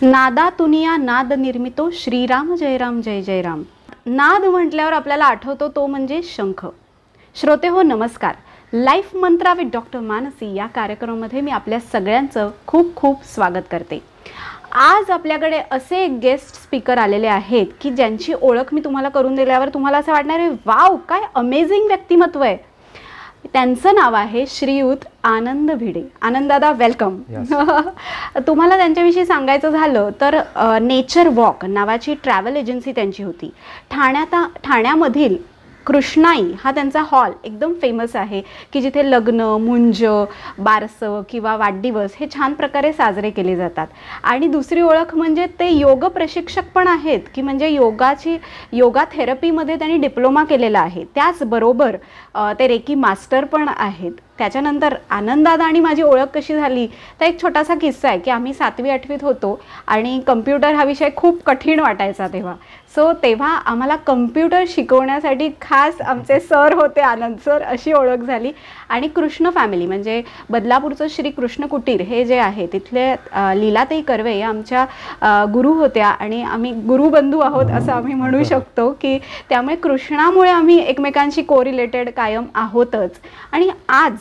नादातुनिया नाद निर्मितो श्रीराम जय राम जय जय राम. नाद म्हटल्यावर आपल्याला आठवतो तो म्हणजे शंख. श्रोते हो नमस्कार. Life Mantra with doctor Mansi या कार्यक्रमामध्ये मी आपल्या सगळ्यांचं खूप खूप स्वागत करते. आज आपल्याकडे असे गेस्ट स्पीकर आलेले आहेत की ज्यांची ओळख मी तुम्हाला करून दिल्यावर तुम्हाला असं वाटणार आहे वाव काय अमेझिंग व्यक्तिमत्व आहे. त्यांचं नाव आहे श्रीयुत आनंद भिडे. आनंद दादा वेलकम. तुम्हाला त्यांच्याविषयी सांगायचं झालं तर नेचर वॉक नावाची ट्रॅव्हल एजन्सी त्यांची होती. ठाण्यामधील कृष्णाई हा त्यांचा हॉल एकदम फेमस आहे की जिथे लग्न, मुंज, बारसं किंवा वाढदिवस हे छान प्रकारे साजरे केले जातात. आणि दुसरी ओळख म्हणजे ते योग प्रशिक्षक पण आहेत की म्हणजे योगा थेरपीमध्ये त्यांनी डिप्लोमा केलेला आहे. त्याचबरोबर ते रेकी मास्टर पण आहेत. त्याच्यानंतर आनंददादा आणि माझी ओळख कशी झाली तर एक छोटासा किस्सा आहे की आम्ही 7वी 8वीत होतो आणि कम्प्युटर हा विषय खूप कठीण वाटायचा तेव्हा. तेव्हा आम्हाला कम्प्युटर शिकवण्यासाठी खास आमचे सर होते आनंद सर, अशी ओळख झाली. आणि कृष्ण फॅमिली म्हणजे बदलापूरचं श्री कृष्ण कुटीर हे जे आहे तिथले लीलाताई कर्वे या आमच्या गुरु होत्या आणि आम्ही गुरुबंधू आहोत असं आम्ही म्हणू शकतो की त्यामुळे कृष्णामुळे आम्ही एकमेकांशी कोरिलेटेड कायम आहोतच. आणि आज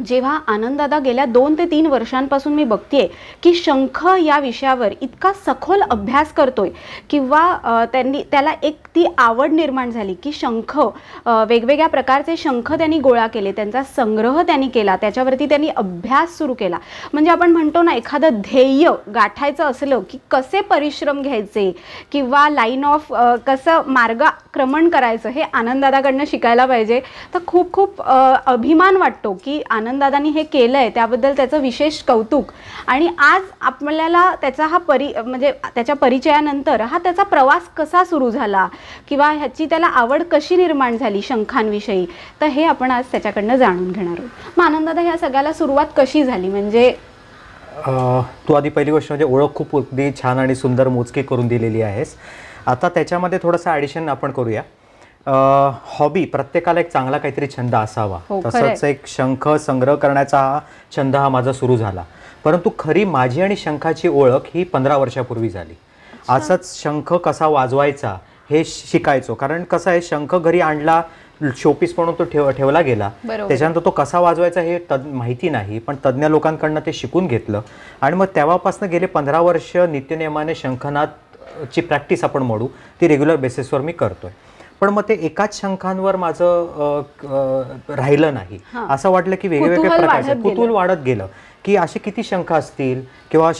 जेव्हा आनंददादा गेल्या 2 ते 3 वर्षांपासून मी बघतेय की शंख या विषयावर इतका सखोल अभ्यास करतोय किंवा त्याला एक ती आवड निर्माण झाली की शंख वेगवेगळ्या प्रकारचे शंख त्यांनी गोळा केले, त्यांचा संग्रह त्यांनी केला, त्याच्यावरती त्यांनी अभ्यास सुरू केला. म्हणजे आपण म्हणतो ना एखादं ध्येय गाठायचं असलं की कसे परिश्रम घ्यायचे किंवा लाईन ऑफ कसं मार्गक्रमण करायचं हे आनंददादाकडनं शिकायला पाहिजे. तर खूप खूप अभिमान वाटतो की आनंददादांनी हे केलंय त्याबद्दल त्याचं विशेष कौतुक. आणि आज आपल्याला त्याचा म्हणजे त्याच्या परिचयानंतर त्याचा प्रवास कसा सुरू झाला किंवा ह्याची त्याला आवड कशी निर्माण झाली शंखांविषयी तर हे आपण आज त्याच्याकडनं जाणून घेणार आहोत. मग आनंददादा ह्या सगळ्याला सुरुवात कशी झाली म्हणजे तू आधी पहिली गोष्ट म्हणजे ओळख खूप अगदी छान आणि सुंदर मोजकी करून दिलेली आहेस. आता त्याच्यामध्ये थोडंसं ॲडिशन आपण करूया. हॉबी प्रत्येकाला एक चांगला काहीतरी छंद असावा. तसंच एक शंख संग्रह करण्याचा हा छंद हा माझा सुरू झाला. परंतु खरी माझी आणि शंखाची ओळख ही 15 वर्षापूर्वी झाली. असंच शंख कसा वाजवायचा हे शिकायचो. कारण कसं आहे शंख घरी आणला शोपीस म्हणून तो ठेवला गेला. त्याच्यानंतर तो कसा वाजवायचा हे माहिती नाही पण तज्ज्ञ लोकांकडनं ते शिकून घेतलं आणि मग तेव्हापासून गेले 15 वर्ष नित्यनेमाने शंखनादची प्रॅक्टिस आपण म्हणू ती रेग्युलर बेसिसवर मी करतोय. पण मग ते एकाच शंखांवर माझं राहिलं नाही. असं वाटलं की वेगवेगळ्या प्रकारचे कुतूहल वाढत गेलं की असे किती शंख असतील किंवा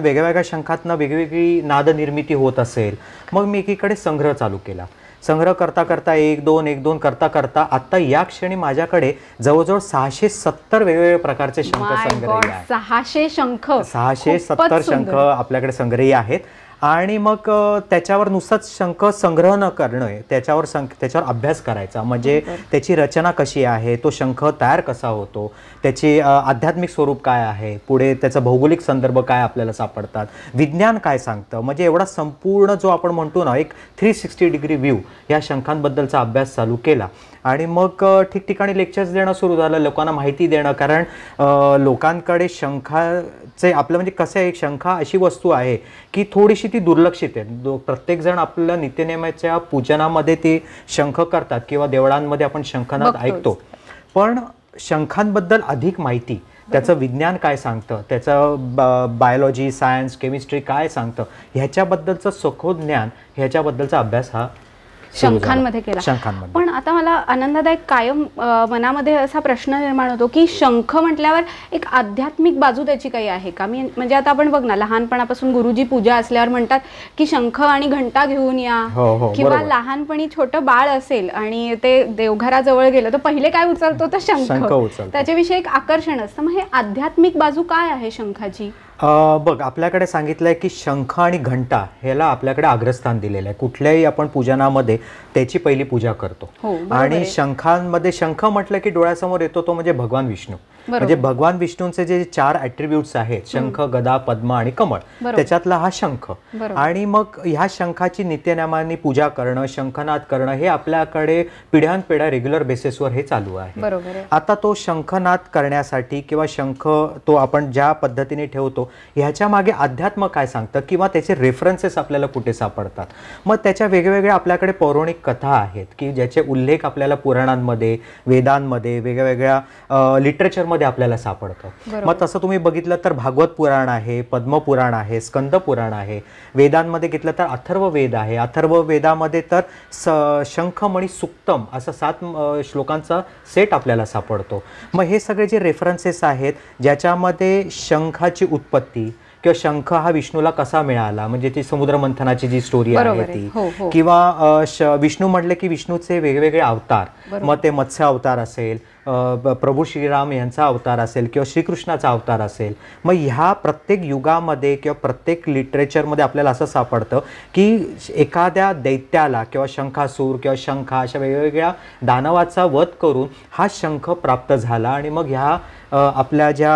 वेगवेगळ्या शंखातनं वेगवेगळी नाद निर्मिती होत असेल. मग मी एकीकडे संग्रह चालू केला. संग्रह करता करता 1-2 करता करता आता या क्षणी माझ्याकडे जवळजवळ 670 वेगवेगळ्या प्रकारचे शंख संग्रही आहेत. 670 शंख आपल्याकडे संग्रही आहेत. आणि मग त्याच्यावर नुसतंच शंख संग्रह न करणं त्याच्यावर अभ्यास करायचा. म्हणजे त्याची रचना कशी आहे, तो शंख तयार कसा होतो, त्याचे आध्यात्मिक स्वरूप काय आहे, पुढे त्याचा भौगोलिक संदर्भ काय आपल्याला सापडतात, विज्ञान काय सांगतं. म्हणजे एवढा संपूर्ण जो आपण म्हणतो ना एक 360 डिग्री व्ह्यू या शंखांबद्दलचा अभ्यास चालू केला. आणि मग ठिकठिकाणी लेक्चर्स देणं सुरू झालं, लोकांना माहिती देणं. कारण लोकांकडे शंखाचे आपलं म्हणजे कसं आहे शंख अशी वस्तू आहे की थोडीशी ती दुर्लक्षित आहे. प्रत्येकजण आपल्या नित्यनेमाच्या पूजनामध्ये ते शंख करतात किंवा देवळांमध्ये आपण शंखनाद ऐकतो. पण शंखांबद्दल अधिक माहिती त्याचं विज्ञान काय सांगतं, त्याचं बायोलॉजी, सायन्स, केमिस्ट्री काय सांगतं ह्याच्याबद्दलचं सखोल ज्ञान ह्याच्याबद्दलचा अभ्यास हा शंखांमध्ये केला. पण आता मला आनंददादा एक कायम मनामध्ये असा प्रश्न निर्माण होतो की शंख म्हटल्यावर एक आध्यात्मिक बाजू त्याची काही आहे का? म्हणजे आता आपण बघ ना लहानपणापासून गुरुजी पूजा असल्यावर म्हणतात की शंख आणि घंटा घेऊन या. किंवा लहानपणी छोटं बाळ असेल आणि ते देवघराजवळ गेलं तर पहिले काय उचलतो तर शंख. त्याच्याविषयी एक आकर्षण असतं. मग हे आध्यात्मिक बाजू काय आहे शंखाची? बघ आपल्याकडे सांगितलंय की शंख आणि घंटा ह्याला आपल्याकडे अग्रस्थान दिलेलं आहे. कुठल्याही आपण पूजनामध्ये त्याची पहिली पूजा करतो. आणि शंखांमध्ये शंख म्हटलं की डोळ्यासमोर येतो तो म्हणजे भगवान विष्णू. म्हणजे भगवान विष्णूंचे जे 4 ॲट्रिब्यूट्स आहेत, शंख, गदा, पद्म आणि कमळ, त्याच्यातला हा शंख. आणि मग ह्या शंखाची नित्यनेमांनी पूजा करणं, शंखनाद करणं हे आपल्याकडे पिढ्यानपिढ्या रेग्युलर बेसिसवर हे चालू आहे. आता तो शंखनाद करण्यासाठी किंवा शंख तो आपण ज्या पद्धतीने ठेवतो ह्याच्या मागे अध्यात्म काय सांगतं किंवा त्याचे रेफरन्सेस आपल्याला कुठे सापडतात. मग त्याच्या वेगवेगळ्या आपल्याकडे पौराणिक कथा आहेत की ज्याचे उल्लेख आपल्याला पुराणांमध्ये, वेदांमध्ये, वेगवेगळ्या लिटरेचरमध्ये आपल्याला सापडतं. मग तसं तुम्ही बघितलं तर भागवत पुराण आहे, पद्मपुराण आहे, स्कंद पुराण आहे. वेदांमध्ये घेतलं तर अथर्व वेद आहे. अथर्व वेदामध्ये तर शंखमणी सुक्तम असं 7 श्लोकांचा सेट आपल्याला सापडतो. मग हे सगळे जे रेफरन्सेस आहेत ज्याच्यामध्ये शंखाची उत्पत्ती किंवा शंख हा विष्णूला कसा मिळाला, म्हणजे ती समुद्र मंथनाची जी स्टोरी आहे ती, किंवा विष्णू म्हटले की विष्णूचे वेगवेगळे अवतार, मग ते मत्स्य अवतार असेल, प्रभू श्रीराम यांचा अवतार असेल किंवा श्रीकृष्णाचा अवतार असेल. मग ह्या प्रत्येक युगामध्ये किंवा प्रत्येक लिटरेचरमध्ये आपल्याला असं सापडतं की एखाद्या दैत्याला किंवा शंखासूर किंवा शंखा अशा वेगवेगळ्या दानवाचा वध करून हा शंख प्राप्त झाला. आणि मग ह्या आपल्या ज्या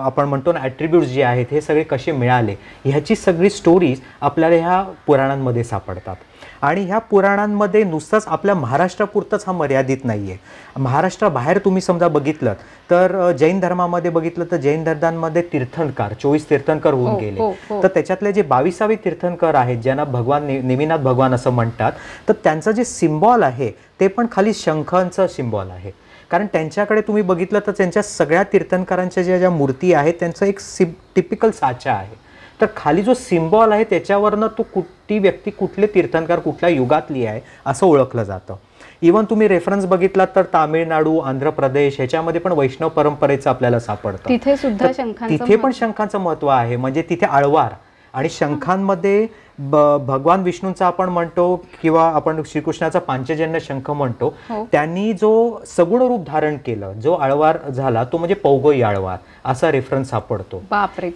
आपण म्हणतो ना ॲट्रिब्यूट्स जे आहेत हे सगळे कसे मिळाले ह्याची सगळी स्टोरीज आपल्याला ह्या पुराणांमध्ये सापडतात. आणि ह्या पुराणांमध्ये नुसतंच आपल्या महाराष्ट्रापुरतंच हा मर्यादित नाही आहे. महाराष्ट्राबाहेर तुम्ही समजा बघितलं तर जैन धर्मामध्ये बघितलं तर जैन धर्मांमध्ये तीर्थंकर 24 तीर्थंकर होऊन गेले. तर त्याच्यातले जे 22वे तीर्थंकर आहेत ज्यांना भगवान नेमिनाथ भगवान असं म्हणतात, तर त्यांचं जे सिम्बॉल आहे ते पण खाली शंखांचं सिम्बॉल आहे. कारण त्यांच्याकडे तुम्ही बघितलं तर त्यांच्या सगळ्या तीर्थंकरांच्या ज्या मूर्ती आहेत त्यांचं एक टिपिकल साचा आहे. तर खाली जो सिम्बॉल आहे त्याच्यावरनं ती व्यक्ती कुठले तीर्थंकर कुठल्या युगातली आहे असं ओळखलं जातं. इवन तुम्ही रेफरन्स बघितलात तर तामिळनाडू, आंध्र प्रदेश ह्याच्यामध्ये पण वैष्णव परंपरेचं आपल्याला सापडतं. तिथे पण शंखांचं महत्व आहे. म्हणजे तिथे आळवार आणि शंखांमध्ये भगवान विष्णूंचा आपण म्हणतो किंवा आपण श्रीकृष्णाचा पांचजन्य शंख म्हणतो, त्यांनी जो सगुण रूप धारण केलं, जो आळवार झाला तो म्हणजे पौगोई आळवार असा रेफरन्स सापडतो.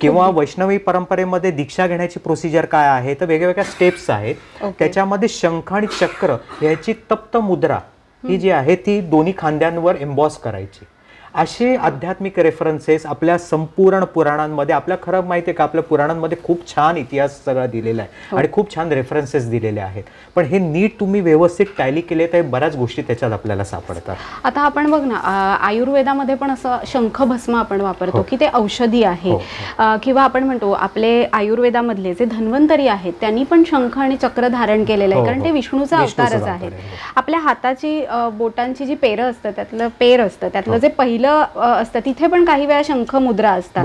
किंवा वैष्णवी परंपरेमध्ये दीक्षा घेण्याची प्रोसिजर काय आहे तर वेगवेगळ्या स्टेप्स आहेत. त्याच्यामध्ये शंख आणि चक्र याची तप्त मुद्रा ही जी आहे ती दोन्ही खांद्यांवर एम्बॉस करायची. असे आध्यात्मिक रेफरन्सेस आपल्या संपूर्ण पुराणांमध्ये, आपल्या खरं माहिती आहे का आपल्या पुराणांमध्ये खूप छान इतिहास सगळा दिलेला आहे आणि खूप छान रेफरन्सेस दिलेले आहेत. पण हे नीट तुम्ही व्यवस्थित टॅली केले तर बऱ्याच गोष्टी त्याच्यात आपल्याला सापडतात. आता आपण बघ ना, आयुर्वेदामध्ये पण असं शंख भस्म आपण वापरतो की ते औषधी आहे. किंवा आपण म्हणतो आपले आयुर्वेदामधले जे धन्वंतरी आहेत त्यांनी पण शंख आणि चक्र धारण केलेलं आहे, कारण ते विष्णूचा अवतारच आहे. आपल्या हाताची बोटांची जी पेरं असतं त्यातलं पेर असतं त्यातलं जे पहिलं असतं तिथे पण काही वेळा शंख मुद्रा असतात.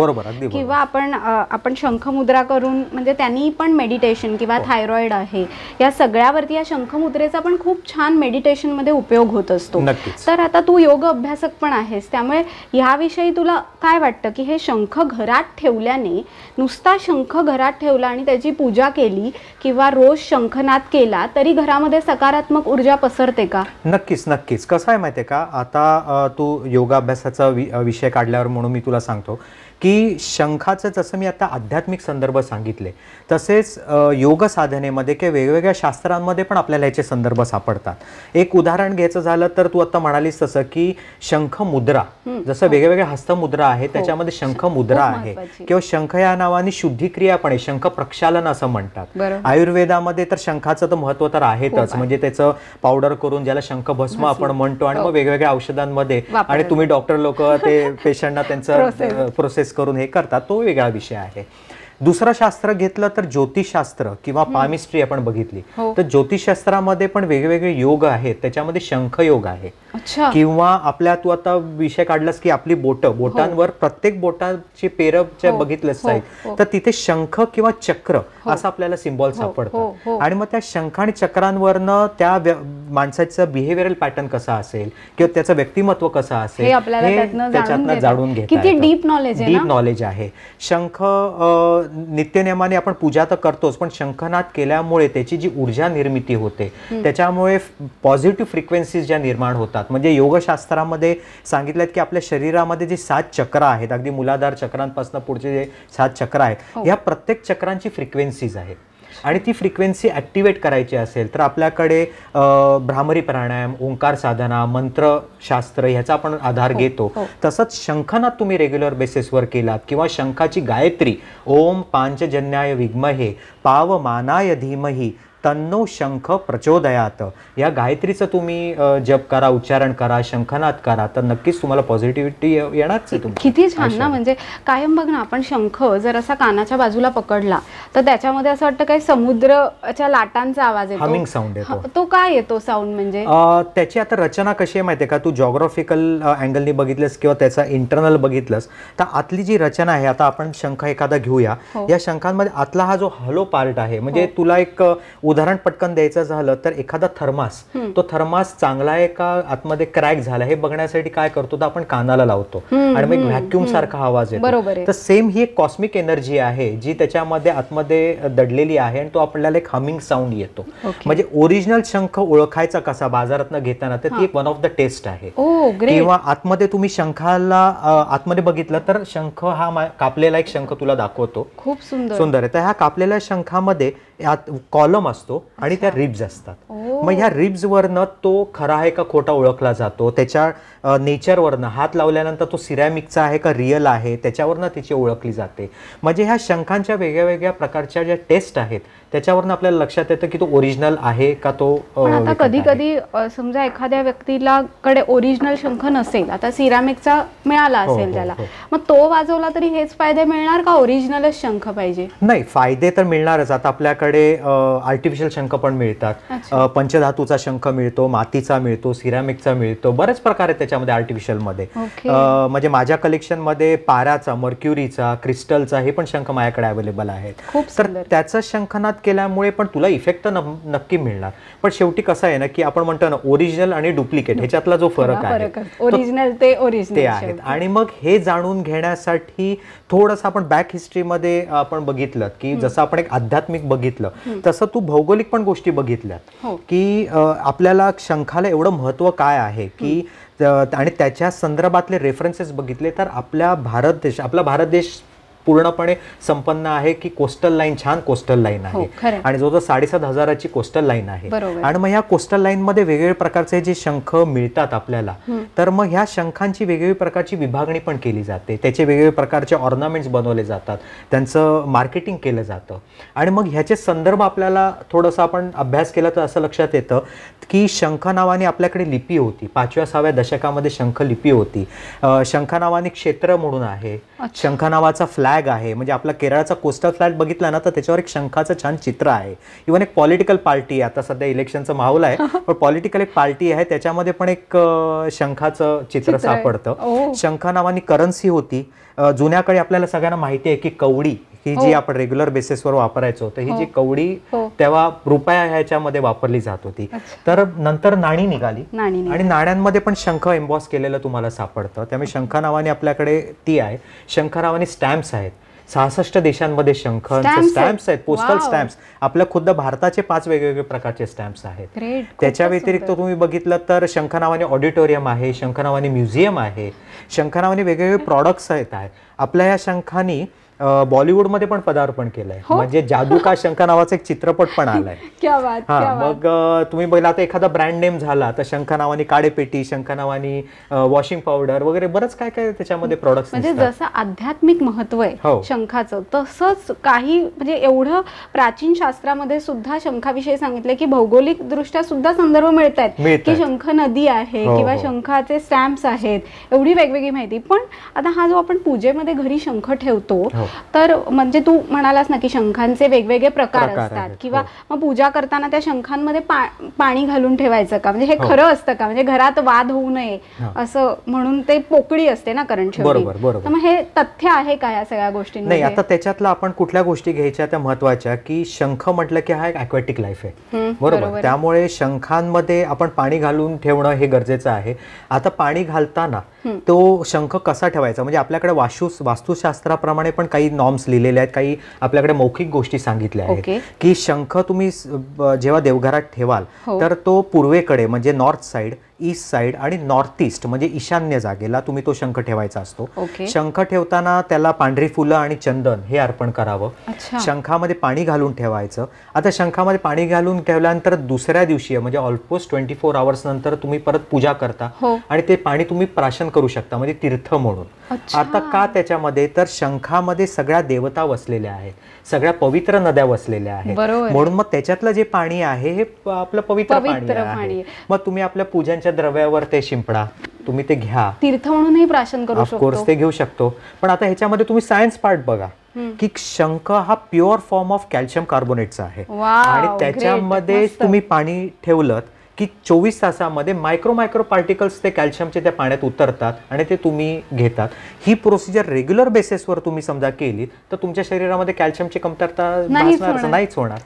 किंवा आपण शंख मुद्रा करून म्हणजे त्यांनी पण मेडिटेशन किंवा थायरॉइड आहे या सगळ्यावरती या शंख मुद्रेचा पण खूप छान मेडिटेशन मध्ये उपयोग होत असतो. तर आता तू योग अभ्यासक पण आहेस, त्यामुळे याविषयी तुला काय वाटतं की हे शंख घरात ठेवल्याने, नुसता शंख घरात ठेवला आणि त्याची पूजा केली किंवा रोज शंखनाद केला तरी घरामध्ये सकारात्मक ऊर्जा पसरते का? नक्कीच नक्कीच. कसं आहे माहिती आहे का, आता तू योगाभ्यासाचा विषय काढल्यावर म्हणून मी तुला सांगतो की शंखाचं जसं मी आता आध्यात्मिक संदर्भ सांगितले तसेच योग साधनेमध्ये किंवा वेगवेगळ्या शास्त्रांमध्ये पण आपल्याला याचे संदर्भ सापडतात. एक उदाहरण घ्यायचं झालं तर तू आता म्हणालीस तसं की शंख मुद्रा, जसं वेगवेगळ्या हस्तमुद्रा आहेत त्याच्यामध्ये शंख मुद्रा आहे किंवा शंख या नावाने शुद्धिक्रिया पण आहे, शंख प्रक्षालन असं म्हणतात. आयुर्वेदामध्ये तर शंखाचं तर महत्व तर आहेतच, म्हणजे त्याचं पावडर करून ज्याला शंख भस्म आपण म्हणतो आणि मग वेगवेगळ्या औषधांमध्ये, आणि तुम्ही डॉक्टर लोक ते पेशंटना त्यांचं प्रोसेस करून हे करतात, तो वेगळा विषय आहे. दुसरं शास्त्र घेतलं तर ज्योतिषशास्त्र किंवा पामिस्ट्री आपण बघितली तर ज्योतिषशास्त्रामध्ये पण वेगवेगळे योग आहेत. त्याच्यामध्ये शंख योग आहे. किंवा आपल्या तू आता विषय काढलास की आपली बोटांवर प्रत्येक बोटाची पेरं बघितलंच आहे तर तिथे शंख किंवा चक्र असं आपल्याला सिम्बॉल सापडतं. आणि मग त्या शंख आणि चक्रांवरनं त्या माणसाचं बिहेवियरल पॅटर्न कसा असेल किंवा त्याचं व्यक्तिमत्व कसं असेल हे त्याच्यातनं जाणून घेता येतं. डीप नॉलेज आहे. शंख नित्यनेमाने आपण पूजा तर करतोच, पण शंखनाद केल्यामुळे त्याची जी ऊर्जा निर्मिती होते त्याच्यामुळे पॉझिटिव्ह फ्रिक्वेन्सीज ज्या निर्माण होतात. म्हणजे योगशास्त्रामध्ये सांगितलं की आपल्या शरीरामध्ये जे 7 चक्र आहेत, अगदी मूलाधार चक्रांपासून पुढचे जे 7 चक्र आहेत, या प्रत्येक चक्रांची फ्रिक्वेन्सीज आहेत. आणि ती फ्रिक्वेन्सी ॲक्टिवेट करायची असेल तर आपल्याकडे भ्रामरी प्राणायाम, ओंकार साधना, मंत्रशास्त्र ह्याचा आपण आधार घेतो. तसंच शंखनाद तुम्ही रेग्युलर बेसिसवर केलात किंवा शंखाची गायत्री ओम पांचजन्याय विद्महे पावमानाय धीमहि तन्नो शंख प्रचोदयात, या गायत्रीचं तुम्ही जप करा, उच्चारण करा, शंखनाद करा, तर नक्कीच तुम्हाला पॉझिटिव्हिटी येणारच आहे. किती छान ना. म्हणजे कायम बघ ना, आपण शंख जर असा कानाच्या बाजूला पकडला तर त्याच्यामध्ये असं वाटतं काही समुद्राच्या लाटांचा आवाज येतो, हमिंग साऊंड येतो. तो काय येतो साऊंड म्हणजे? त्याची आता रचना कशी आहे माहिती आहे का, तू जॉग्राफिकल अँगलनी बघितलंस किंवा त्याचा इंटरनल बघितलंस तर आतली जी रचना आहे, आता आपण शंख एखादा घेऊया, या शंखांमध्ये आतला हा जो हलो पार्ट आहे, म्हणजे तुला एक उदाहरण पटकन द्यायचं झालं तर एखादा थर्मास, तो थर्मास चांगला आहे का आतमध्ये क्रॅक झाला हे बघण्यासाठी काय करतो तर आपण कानाला लावतो आणि मग व्हॅक्यूम सारखा आवाज येतो. तर सेम ही एक कॉस्मिक एनर्जी आहे जी त्याच्यामध्ये आतमध्ये दडलेली आहे आणि तो आपल्याला एक हमिंग साऊंड येतो. म्हणजे ओरिजिनल शंख ओळखायचा कसा बाजारातनं घेताना, तर ती एक वन ऑफ द टेस्ट आहे. किंवा आतमध्ये तुम्ही शंखाला आतमध्ये बघितलं तर शंख हा कापलेला एक शंख तुला दाखवतो, खूप सुंदर आहे. तर ह्या कापलेल्या शंखामध्ये कॉलम असतो आणि त्या रिब्स असतात. मग ह्या रिब्स वरनं तो खरा आहे का खोटा ओळखला जातो. त्याच्या नेचरवरनं, हात लावल्यानंतर तो सिरॅमिकचा आहे का रिअल आहे त्याच्यावरनं त्याची ओळखली जाते. म्हणजे ह्या शंखांच्या वेगळ्या वेगळ्या प्रकारच्या ज्या टेस्ट आहेत त्याच्यावरनं आपल्याला लक्षात येतं की तो ओरिजिनल आहे का तो. आता कधी कधी समजा एखाद्या व्यक्तीला कडे ओरिजिनल शंख नसेल, आता सिरॅमिकचा मिळाला असेल त्याला, मग तो वाजवला तरी हेच फायदे मिळणार का ओरिजिनलच शंख पाहिजे? नाही, फायदे तर मिळणारच. आता आपल्याकडे आर्टिफिशियल शंख पण मिळतात, पंचधातूचा शंख मिळतो, मातीचा मिळतो, सिरॅमिकचा मिळतो, बरेच प्रकार आहेत त्याच्यामध्ये आर्टिफिशियल मध्ये. म्हणजे माझ्या कलेक्शन मध्ये पाऱ्याचा, मर्क्युरीचा, क्रिस्टलचा हे पण शंख माझ्याकडे अवेलेबल आहेत. तर त्याचा शंखनाद केल्यामुळे पण तुला इफेक्ट तर नक्की मिळणार. पण शेवटी कसं आहे ना की आपण म्हणतो ना ओरिजिनल आणि डुप्लिकेट ह्याच्यातला जो फरक आहे, ओरिजिनल ते ओरिजिनल आहेत. आणि मग हे जाणून घेण्यासाठी थोडंसं आपण बॅक हिस्ट्रीमध्ये आपण बघितलं की जसं आपण एक आध्यात्मिक बघितलं तसं तू भौगोलिक पण गोष्टी बघितल्यात की आपल्याला शंखाला एवढं महत्व काय आहे की, आणि त्याच्या संदर्भातले रेफरन्सेस बघितले तर आपला भारत देश पूर्णपणे संपन्न आहे की कोस्टल लाईन, छान कोस्टल लाईन आहे आणि जवळजवळ 7,500 कोस्टल लाईन आहे. आणि मग ह्या कोस्टल लाईन मध्ये वेगवेगळ्या प्रकारचे जे शंख मिळतात आपल्याला, तर मग ह्या शंखांची वेगवेगळ्या प्रकारची विभागणी पण केली जाते, त्याचे वेगवेगळ्या प्रकारचे ऑर्नामेंट्स बनवले जातात, त्यांचं मार्केटिंग केलं जातं. आणि मग ह्याचे संदर्भ आपल्याला थोडंसं आपण अभ्यास केला तर असं लक्षात येतं की शंख नावाने आपल्याकडे लिपी होती, 5व्या-6व्या दशकामध्ये शंख लिपी होती. शंख नावाने क्षेत्र म्हणून आहे, शंख नावाचा फ्लॅग आहे. म्हणजे आपला केरळचा कोस्टल फ्लॅग बघितला ना तर त्याच्यावर एक शंखाचं छान चित्र आहे. इव्हन एक पॉलिटिकल पार्टी, आता सध्या इलेक्शनचा माहोल आहे, पण पॉलिटिकल एक पार्टी आहे त्याच्यामध्ये पण एक शंखाचं चित्र सापडतं. शंख नावानी करन्सी होती. जुन्या काळी आपल्याला सगळ्यांना माहिती आहे की कवडी ही जी आपण रेग्युलर बेसिसवर वापरायचो, तर ही जी कवडी तेव्हा रुपया ह्याच्यामध्ये वापरली जात होती. तर नंतर नाणी निघाली आणि नाण्यांमध्ये पण शंख एम्बॉस केलेलं तुम्हाला सापडतं. त्यामुळे शंख नावाने आपल्याकडे ती आहे. शंख नावाने स्टॅम्प्स आहेत, 66 देशांमध्ये शंखांचे स्टॅम्प्स आहेत, पोस्टल स्टॅम्प्स. आपल्या खुद्द भारताचे 5 वेगवेगळे प्रकारचे स्टॅम्प्स आहेत. त्याच्या व्यतिरिक्त तुम्ही बघितलं तर शंख नावाने ऑडिटोरियम आहे, शंख नावाने म्युझियम आहे, शंख नावाने वेगवेगळे प्रॉडक्ट्स आहेत. आपल्या या शंखानी बॉलिवूडमध्ये पण पदार्पण केलंय. म्हणजे जादू का शंख नावाचा एक चित्रपट पण आलाय. मग तुम्ही बघला आता एखादा ब्रँड नेम झाला तर शंख नावानी काडेपेटी, शंख नावानी वॉशिंग पावडर वगैरे बरंच काय काय त्याच्यामध्ये प्रोडक्ट्स. म्हणजे जसं आध्यात्मिक महत्व आहे शंखाचं, तसंच काही म्हणजे एवढं प्राचीन शास्त्रामध्ये सुद्धा शंखाविषयी सांगितलं की भौगोलिक दृष्ट्या सुद्धा संदर्भ मिळत आहेत की शंख नदी आहे किंवा शंखाचे स्टॅम्प्स आहेत, एवढी वेगवेगळी माहिती. पण आता हा जो आपण पूजेमध्ये घरी शंख ठेवतो, तर म्हणजे तू म्हणालास ना की शंखांचे वेगवेगळे प्रकार असतात, किंवा मग पूजा करताना त्या शंखांमध्ये पाणी घालून ठेवायचं का? म्हणजे हे खरं असतं का? म्हणजे घरात वाद होऊ नये असं म्हणून ते पोकळी असते ना कारण शेवटी. तर मग हे तथ्य आहे का या सगळ्या गोष्टींमध्ये? नाही, आता त्याच्यातला आपण कुठल्या गोष्टी घ्यायच्या त्या महत्वाच्या की शंख म्हटलं की हा एक ॲक्वॅटिक लाईफ आहे, बरोबर. त्यामुळे शंखांमध्ये आपण पाणी घालून ठेवणं हे गरजेचं आहे. आता पाणी घालताना तो शंख कसा ठेवायचा, म्हणजे आपल्याकडे वास्तुशास्त्राप्रमाणे पण काही नॉर्म्स लिहिलेले आहेत, काही आपल्याकडे मौखिक गोष्टी सांगितल्या आहेत की शंख तुम्ही जेव्हा देवघरात ठेवाल तर तो पूर्वेकडे म्हणजे नॉर्थ साइड, ईस्ट साइड आणि नॉर्थ ईस्ट म्हणजे ईशान्य जागेला तुम्ही तो शंख ठेवायचा असतो. शंख ठेवताना त्याला पांढरी फुलं आणि चंदन हे अर्पण करावं. शंखामध्ये पाणी घालून ठेवायचं. आता शंखामध्ये पाणी घालून ठेवल्यानंतर दुसऱ्या दिवशी म्हणजे ऑलमोस्ट 24 आवर्स नंतर तुम्ही परत पूजा करता आणि ते पाणी तुम्ही प्राशन करू शकता म्हणजे तीर्थ म्हणून. आता का त्याच्यामध्ये, तर शंखामध्ये सगळ्या देवता वसलेल्या आहेत, सगळ्या पवित्र नद्या वसलेल्या आहेत, म्हणून मग त्याच्यातलं जे पाणी आहे हे आपलं पवित्र पाणी आहे. मग तुम्ही आपल्या पूजांच्या द्रव्यावर ते शिंपडा, तुम्ही ते घ्या, तीर्थ म्हणूनही प्राशन करू शकतो. ऑफकोर्स ते घेऊ शकतो. पण आता ह्याच्यामध्ये तुम्ही सायन्स पार्ट बघा की शंख हा प्युअर फॉर्म ऑफ कॅल्शियम कार्बोनेटचा आहे आणि त्याच्यामध्ये तुम्ही पाणी ठेवलं की 24 तासामध्ये मायक्रो पार्टिकल्स ते कॅल्शियमचे त्या पाण्यात उतरतात आणि ते तुम्ही घेतात. ही प्रोसिजर रेग्युलर बेसिसवर तुम्ही समजा केली तर तुमच्या शरीरामध्ये कॅल्शियमची कमतरता नाहीच होणार.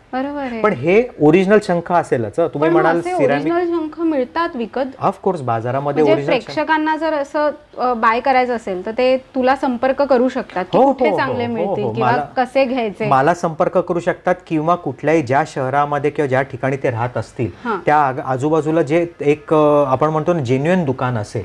पण हे ओरिजिनल शंख असेलच. तुम्ही म्हणाल सिरॅमिक शंख मिळतात विकत, ऑफकोर्स बाजारामध्ये ओरिजिनल. प्रेक्षकांना जर असं बाय करायचं असेल तर ते तुला संपर्क करू शकतात, कुठे चांगले मिळतील किंवा कसे घ्यायचे, मला संपर्क करू शकतात किंवा कुठल्याही ज्या शहरामध्ये किंवा ज्या ठिकाणी ते राहत असतील त्या आजूबाजूला जे एक आपण म्हणतो ना जेन्युइन दुकान असेल.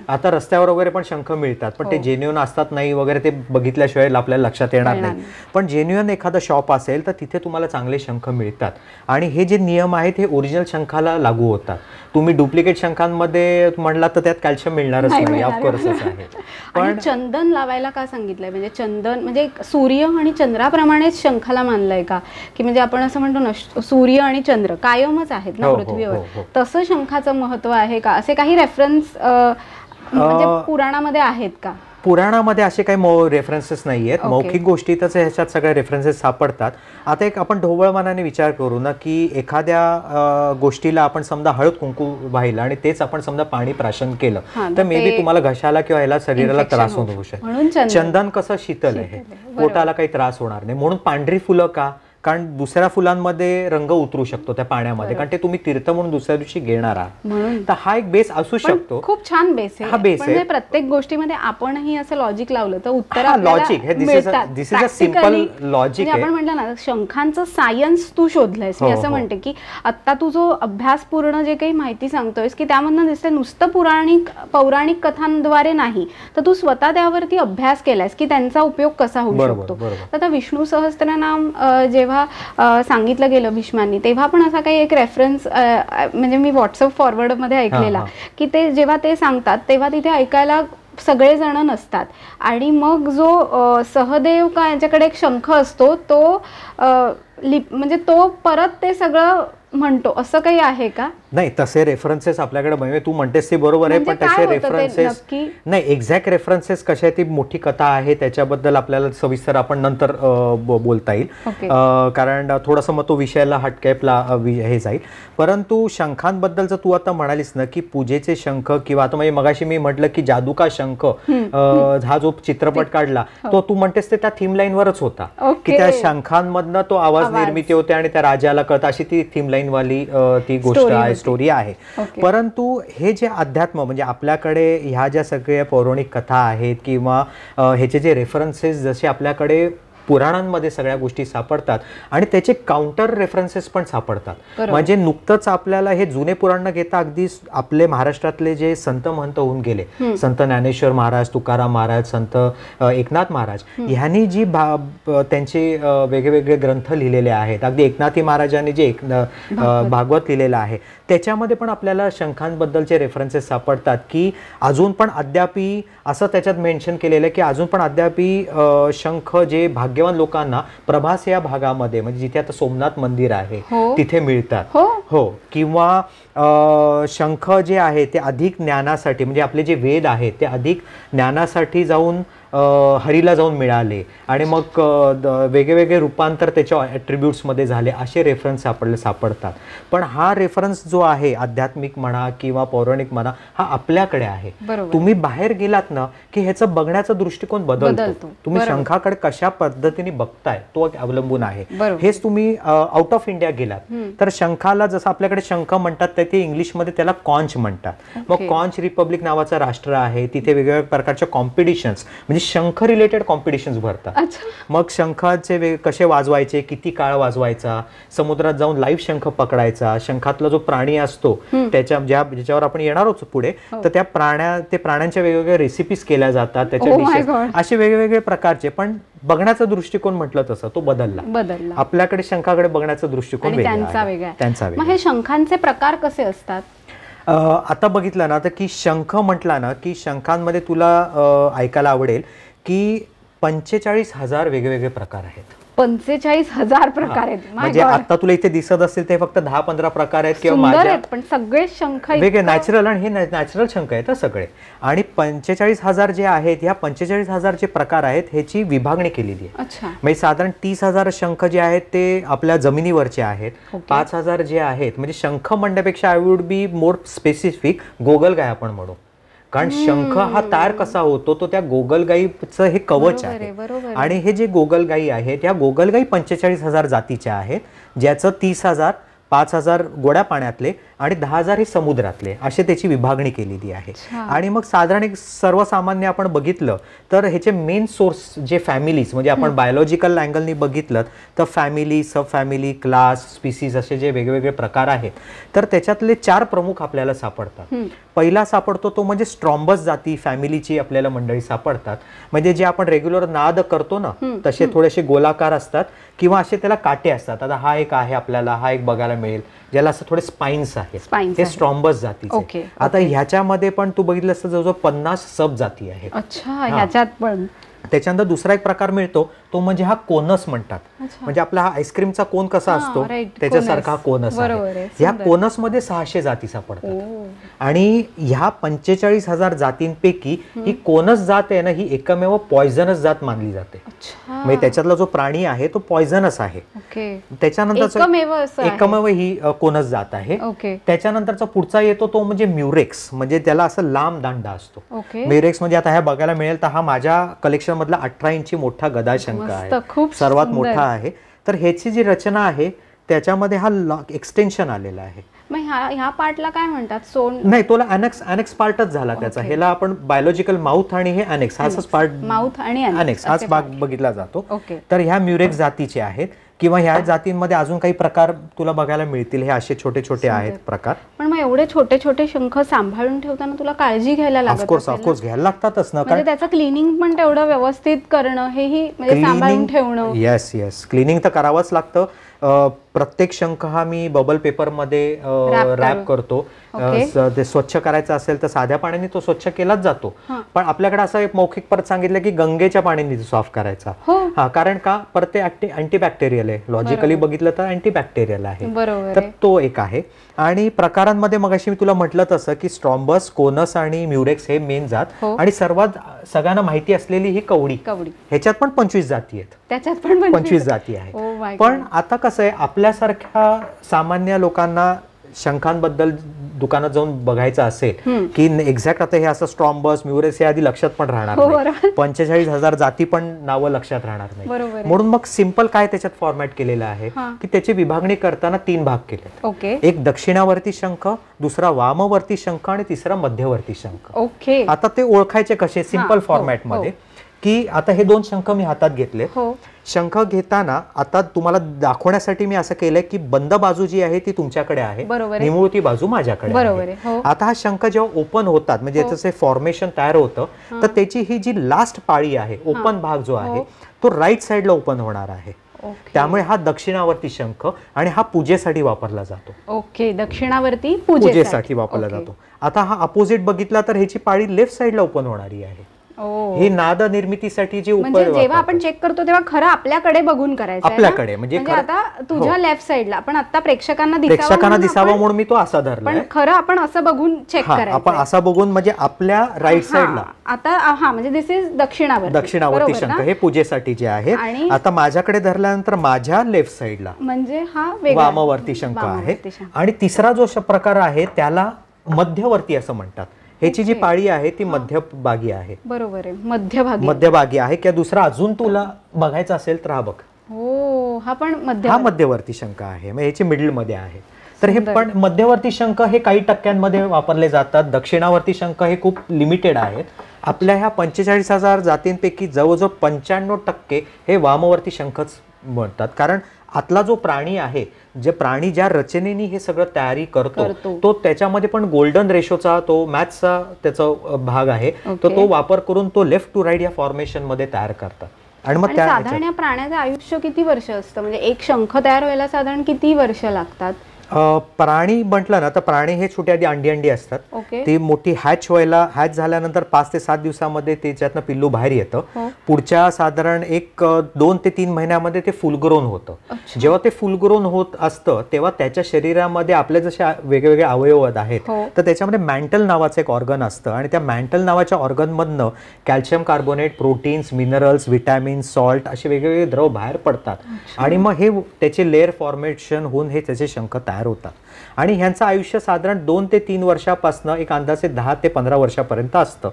आता रस्त्यावर वगैरे पण शंख मिळतात पण ते जेन्युइन असतात नाही वगैरे ते बघितल्याशिवाय आपल्याला लक्षात येणार नाही. पण जेन्युइन एखादा शॉप असेल तर तिथे तुम्हाला चांगले शंख मिळतात आणि हे जे नियम आहेत हे ओरिजिनल शंखाला लागू होतात. तुम्ही डुप्लिकेट शंखांमध्ये म्हणलात तर त्यात कॅल्शियम मिळणारच नाही, ऑफकोर्स आहे. पण चंदन लावायला का सांगितलंय, म्हणजे चंदन म्हणजे सूर्य आणि चंद्राप्रमाणेच शंखाला मानलंय का, की म्हणजे आपण असं म्हणतो ना सूर्य आणि चंद्र कायमच आहेत ना पृथ्वीवर, तसं शंखाचं महत्व आहे का, असे काही रेफरन्स म्हणजे पुराणामध्ये आहेत का? पुराणामध्ये असे काही रेफरन्सेस नाही आहेत, मौखिक गोष्टीतच ह्याच्यात सगळे रेफरन्सेस सापडतात. आता एक आपण ढोबळमानाने विचार करू ना की एखाद्या गोष्टीला आपण समजा हळद कुंकू वाहिलं आणि तेच आपण समजा पाणी प्राशन केलं तर मे बी तुम्हाला घशाला किंवा ह्याला शरीराला त्रास होऊ शकतो. चंदन कसं शीतल आहे, पोटाला काही त्रास होणार नाही. म्हणून पांढरी फुलं का, कारण दुसऱ्या फुलांमध्ये रंग उतरू शकतो त्या पाण्यामध्ये, कारण ते तुम्ही तीर्थ म्हणून दुसऱ्या दिवशी घेणार आहात. तर हा एक बेस असू शकतो. खूप छान बेस आहे. हा बेस आहे. प्रत्येक गोष्टीमध्ये आपणही असं लॉजिक लावलं तर उत्तर लॉजिक हे दिस इज अ सिंपल लॉजिक. आपण म्हटलं ना शंखांचं सायन्स तू शोधलंयस. मी असं म्हणते की आता तू जो अभ्यास पूर्ण जे काही माहिती सांगतोयस की त्यामधनं दिसते नुसतं पौराणिक कथांद्वारे नाही तर तू स्वतः त्यावरती अभ्यास केलायस की त्यांचा उपयोग कसा होऊ शकतो. आता विष्णू सहस्त्रनाम जेव्हा सांगितलं गेलं भीष्मांनी तेव्हा पण असा काही एक रेफरन्स म्हणजे मी व्हॉट्सअप फॉरवर्ड मध्ये ऐकलेला की ते जेव्हा ते सांगतात तेव्हा तिथे ऐकायला सगळेजण नसतात आणि मग जो सहदेव का यांच्याकडे एक शंख असतो तो म्हणजे तो परत ते सगळं म्हणतो, असं काही आहे का? नाही तसे रेफरन्सेस आपल्याकडे म्हणजे तू म्हणतेस ते बरोबर आहे, पण तसे रेफरन्सेस नाही. एक्झॅक्ट रेफरन्सेस कशा ती मोठी कथा आहे त्याच्याबद्दल आपल्याला सविस्तर आपण नंतर बोलता येईल, कारण थोडासा मग तो विषयाला हटकॅपला हे जाईल. परंतु शंखांबद्दलचं तू आता म्हणालीस ना की पूजेचे शंख किंवा आता म्हणजे मगाशी मी म्हटलं की जादू का शंख हा जो चित्रपट काढला तो तू म्हणतेस ते त्या थीम लाईनवरच होता की त्या शंखांमधनं तो आवाज निर्मिती होते आणि त्या राजाला कळत, अशी ती थीम लाईन वाली ती गोष्ट आहे, स्टोरी आहे. परंतु हे जे अध्यात्म म्हणजे आपल्याकडे ह्या ज्या सगळ्या पौराणिक कथा आहेत किंवा ह्याचे जे रेफरन्सेस जसे आपल्याकडे पुराणांमध्ये सगळ्या गोष्टी सापडतात आणि त्याचे काउंटर रेफरन्सेस पण सापडतात. म्हणजे नुकतंच आपल्याला हे जुने पुराण न घेता अगदी आपले महाराष्ट्रातले जे संत महंत होऊन गेले, संत ज्ञानेश्वर महाराज, तुकाराम महाराज, संत एकनाथ महाराज ह्यांनी जी त्यांचे वेगवेगळे ग्रंथ लिहिलेले आहेत, अगदी एकनाथी महाराजांनी जे भागवत लिहिलेलं आहे त्याच्यामध्ये पण आपल्याला शंखांबद्दलचे रेफरन्सेस सापडतात की अजून पण अद्यापी असं त्याच्यात मेन्शन केलेलं आहे की अजून पण अद्यापी शंख जे भाग्यवान लोकांना प्रभास या भागामध्ये म्हणजे जिथे आता सोमनाथ मंदिर आहे तिथे मिळतात. हो किंवा शंख जे आहे ते अधिक ज्ञानासाठी म्हणजे आपले जे वेद आहेत ते अधिक ज्ञानासाठी जाऊन हरीला जाऊन मिळाले आणि मग वेगवेगळे रूपांतर त्याच्या ॲट्रिब्यूट्समध्ये झाले असे रेफरन्स सापडतात. पण हा रेफरन्स जो आहे आध्यात्मिक म्हणा किंवा पौराणिक म्हणा हा आपल्याकडे आहे. तुम्ही बाहेर गेलात ना की ह्याचं बघण्याचा दृष्टिकोन बदलतो. तुम्ही शंखाकडे कशा पद्धतीने बघताय तो अवलंबून आहे. हेच तुम्ही आउट ऑफ इंडिया गेलात तर शंखाला जसं आपल्याकडे शंख म्हणतात ते इंग्लिशमध्ये त्याला कॉन्च म्हणतात. मग कॉन्च रिपब्लिक नावाचं राष्ट्र आहे, तिथे वेगवेगळ्या प्रकारच्या कॉम्पिटिशन्स म्हणजे शंख रिलेटेड कॉम्पिटिशन्स भरतात. मग शंखाचे कसे वाजवायचे, किती काळ वाजवायचा, समुद्रात जाऊन लाईव्ह शंख पकडायचा, शंखातला जो प्राणी असतो त्याच्या ज्याच्यावर आपण येणार आहोत पुढे, तर त्या प्राण्यांच्या वेगवेगळ्या रेसिपीज केल्या जातात, त्याच्या डिशेस असे वेगवेगळे प्रकारचे. पण बघण्याचा दृष्टिकोन म्हटलं तसं तो बदलला. आपल्याकडे शंखाकडे बघण्याचा दृष्टिकोन वेगळा आहे, त्यांचा. मग हे शंखांचे प्रकार कसे असतात? आता बघितलं ना तर की शंख म्हटला ना की शंखांमध्ये तुला ऐकायला आवडेल की 45,000 वेगवेगळे प्रकार आहेत. 45,000 प्रकार आहेत. म्हणजे आता तुला इथे दिसत असतील ते फक्त 10-15 प्रकार आहेत किंवा माझ्या, पण सगळे शंख वेगळे नॅचरल, आणि हे नॅचरल शंख आहेत सगळे. आणि 45,000 जे आहेत, ह्या 45,000 जे प्रकार आहेत ह्याची विभागणी केलेली आहे. म्हणजे साधारण 30,000 शंख जे आहेत ते आपल्या जमिनीवरचे आहेत. 5,000 जे आहेत, म्हणजे शंख म्हणण्यापेक्षा I would be more specific गोगलगाय आपण म्हणू, कारण शंख हा तयार कसा होतो तो त्या गोगलगाईचं हे कवच आहे. आणि हे जे गोगलगाई आहेत या गोगलगाई 45,000 जातीच्या आहेत, ज्याचं 30,000 5,000 गोड्या पाण्यातले आणि 10,000 हे समुद्रातले, असे त्याची विभागणी केलेली आहे. आणि मग साधारण एक सर्वसामान्य आपण बघितलं तर ह्याचे मेन सोर्स जे फॅमिलीज, म्हणजे आपण बायोलॉजिकल अँगलनी बघितलं तर फॅमिली, सब फॅमिली, क्लास, स्पीसीज असे जे वेगवेगळे प्रकार आहेत, तर त्याच्यातले 4 प्रमुख आपल्याला सापडतात. पहिला सापडतो तो म्हणजे स्ट्रॉम्बस जाती फॅमिलीची आपल्याला मंडळी सापडतात. म्हणजे जे आपण रेग्युलर नाद करतो ना तसे थोडेसे गोलाकार असतात किंवा असे त्याला काटे असतात. आता हा एक आहे आपल्याला, हा एक बघायला मिळेल ज्याला असं थोडे स्पाइन्स आहेत, हे स्ट्रॉम्बस जातीचे. आता ह्याच्यामध्ये पण तू बघितलं असतं जवळजवळ 50 सब जाती आहेत. ह्याच्यात पण त्याच्यानंतर दुसरा एक प्रकार मिळतो तो म्हणजे हा कोनस म्हणतात. म्हणजे आपला हा आईस्क्रीमचा कोन कसा असतो त्याच्यासारखा कोनस आहे. ह्या कोनस मध्ये 600 जाती सापडतात. आणि ह्या 45,000 जातींपैकी ही कोनस जात आहे ना, ही एकमेव पॉइझनस जात मानली जाते. म्हणजे त्याच्यातला जो प्राणी आहे तो पॉइझनस आहे. त्याच्यानंतर एकमेव ही कोनस जात आहे. त्याच्यानंतरचा पुढचा येतो तो म्हणजे म्युरेक्स, म्हणजे त्याला असं लांब दांडा असतो. म्युरेक्स म्हणजे आता ह्या बघायला मिळेल तर हा माझ्या कलेक्शन मधला 18 इंची मोठा गदा शंख आहे, सर्वात मोठा आहे. तर ह्याची जी रचना आहे त्याच्यामध्ये हा एक्सटेन्शन आलेला आहे. ह्या पार्टला काय म्हणतात? नाही, तोला अनेक्स पार्टच झाला त्याचा. ह्याला आपण बायोलॉजिकल माउथ आणि हे अनेक्स हाच पार्ट, माउथ आणि अनेक्स हाच भाग बघितला जातो. तर ह्या म्युरेक्स जातीचे आहेत. किंवा ह्या जातींमध्ये अजून काही प्रकार तुला बघायला मिळतील, हे असे छोटे छोटे आहेत प्रकार. पण मग एवढे छोटे छोटे शंख सांभाळून ठेवताना तुला काळजी घ्यायला लागत असेल? ऑफकोर्स घ्यायला लागतातच ना, म्हणजे त्याचं क्लिनिंग पण तेवढं व्यवस्थित करणं, हेही म्हणजे सांभाळून ठेवणं. येस क्लिनिंग तर करावंच लागतं. प्रत्येक शंख हा मी बबल पेपर मध्ये रॅप करतो. ते स्वच्छ करायचं असेल तर साध्या पाण्याने तो स्वच्छ केलाच जातो. पण आपल्याकडे असं एक मौखिक परत सांगितलं की गंगेच्या पाण्याने साफ करायचा. हा, कारण का प्रत्येक अँटीबॅक्टेरियल आहे. लॉजिकली बघितलं तर अँटीबॅक्टेरियल आहे. तर तो एक आहे. आणि प्रकारांमध्ये मग अशी मी तुला म्हटलं तसं की स्ट्रॉम्बस, कोनस आणि म्युरेक्स हे मेन जात. आणि सर्वात सगळ्यांना माहिती असलेली ही कवडी. ह्याच्यात पण 25 जाती आहेत. त्याच्यात पण 25 जाती आहेत. पण आता कसं आहे, आपल्यासारख्या सामान्य लोकांना शंखांबद्दल दुकानात जाऊन बघायचं असेल की एक्झॅक्ट आता हे असं स्ट्रॉम्बस, म्युरेक्स हे आधी लक्षात पण राहणार नाही. 45,000 जाती पण नावं लक्षात राहणार नाही. म्हणून मग सिंपल काय त्याच्यात फॉर्मॅट केलेलं आहे की त्याची विभागणी करताना 3 भाग केले. एक दक्षिणावर्ती शंख, दुसरा वामवर्ती शंख आणि तिसरा मध्यवर्ती शंख. आता ते ओळखायचे कसे सिंपल फॉर्मॅट मध्ये, की आता हे 2 शंख मी हातात घेतले. शंख घेताना आता तुम्हाला दाखवण्यासाठी मी असं केलंय की बंद बाजू जी आहे ती तुमच्याकडे आहे, निमुळती बाजू माझ्याकडे आहे. आता हा शंख जेव्हा ओपन होतात म्हणजे याचं फॉर्मेशन तयार होतं, तर त्याची ही जी लास्ट पाळी आहे, ओपन भाग जो आहे तो राईट साइडला ओपन होणार आहे. त्यामुळे हा दक्षिणावर्ती शंख आणि हा पूजेसाठी वापरला जातो. दक्षिणावर्ती पूजेसाठी वापरला जातो. आता हा अपोजिट बघितला तर ह्याची पाळी लेफ्ट साइडला ओपन होणारी आहे. ही नाद निर्मितीसाठी जी जेव्हा आपण चेक करतो तेव्हा खरं आपल्याकडे बघून करायचं. आपल्याकडे म्हणजे आता तुझ्या लेफ्ट साइडला, पण आता प्रेक्षकांना दिसावा म्हणून मी तो असा धरला. पण खरं आपण असं बघून चेक करायचं. आपण असा बघून म्हणजे आपल्या राईट साइडला. आता म्हणजे दिस इज दक्षिणावर्ती शंख, हे पूजेसाठी जे आहे. आता माझ्याकडे धरल्यानंतर माझ्या लेफ्ट साइडला म्हणजे हा वामवर्ती शंख आहे. आणि तिसरा जो प्रकार आहे त्याला मध्यवर्ती असं म्हणतात. ह्याची जी पाळी आहे ती मध्यभागी आहे. बरोबर आहे, मध्यभागी आहे. किंवा दुसरा अजून तुला बघायचा असेल तर हा बघ, हा पण हा मध्यवर्ती शंख आहे. मग ह्याची मिडल मध्ये आहे. तर हे पण मध्यवर्ती शंख हे काही टक्क्यांमध्ये वापरले जातात, दक्षिणावर्ती शंख हे खूप लिमिटेड आहेत. आपल्या ह्या 45,000 जातींपैकी जवळजवळ 95% हे वामवर्ती शंखच म्हणतात. कारण आतला जो प्राणी आहे, जे प्राणी ज्या रचनेने हे सगळं तयारी करतो तो त्याच्यामध्ये पण गोल्डन रेशोचा, तो मॅथ्सचा त्याचा भाग आहे, तो वापर करून तो लेफ्ट टू राईट या फॉर्मेशन मध्ये तयार करतात. आणि मग साधारण या प्राण्याचं आयुष्य किती वर्ष असतं, म्हणजे एक शंख तयार व्हायला साधारण किती वर्ष लागतात? प्राणी म्हटलं ना तर प्राणी हे छोटी आधी अंडी असतात. ती मोठी हॅच झाल्यानंतर 5 ते 7 दिवसामध्ये त्याच्यातनं पिल्लू बाहेर येतं. पुढच्या साधारण 2 ते 3 महिन्यामध्ये ते फुल ग्रोन होतं. जेव्हा ते फुल ग्रोन होत असतं तेव्हा त्याच्या शरीरामध्ये आपले जसे वेगवेगळे अवयव आहेत तर त्याच्यामध्ये मॅन्टल नावाचं एक ऑर्गन असतं आणि त्या मॅन्टल नावाच्या ऑर्गन मधनं calcium carbonate, proteins, minerals, vitamins, salt असे वेगवेगळे द्रव बाहेर पडतात आणि मग हे त्याचे लेअर फॉर्मेशन होऊन हे त्याचे शंख तयार होतात. आणि ह्यांचं आयुष्य साधारण 2 ते 3 वर्षापासून एक अंदाजे 10 ते 15 वर्षापर्यंत असतं.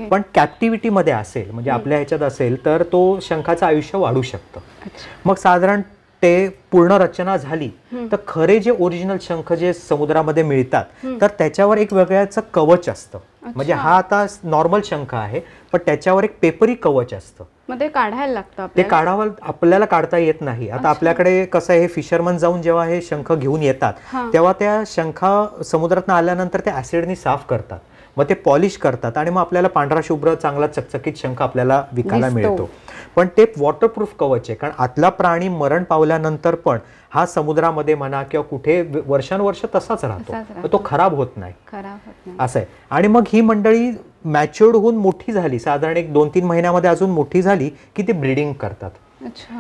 पण कॅप्टिव्हिटी मध्ये असेल, म्हणजे आपल्या ह्याच्यात असेल तर तो शंखाचं आयुष्य वाढू शकतं. मग साधारण ते पूर्ण रचना झाली तर खरे जे ओरिजिनल शंख जे समुद्रामध्ये मिळतात तर त्याच्यावर एक वेगळ्याचं कवच असतं. म्हणजे हा आता नॉर्मल शंख आहे पण त्याच्यावर एक पेपरी कवच असतं. ते काढायला लागतं, ते काढावं, आपल्याला काढता येत नाही. आता आपल्याकडे कसं आहे, फिशरमन जाऊन जेव्हा हे शंख घेऊन येतात तेव्हा त्या शंखा समुद्रातून आल्यानंतर ते ऍसिडनी साफ करतात, मग ते पॉलिश करतात आणि मग आपल्याला पांढरा शुभ्र चांगला चकचकीत शंख आपल्याला विकायला मिळतो. पण ते वॉटरप्रूफ कवच आहे, कारण आतला प्राणी मरण पावल्यानंतर पण हा समुद्रामध्ये म्हणा किंवा कुठे वर्षानुवर्ष तसाच राहतो, तो खराब होत नाही असं आहे. आणि मग ही मंडळी मॅच्युअर्ड होऊन मोठी झाली, साधारण 1-2-3 महिन्यामध्ये अजून मोठी झाली की ती ब्रीडिंग करतात.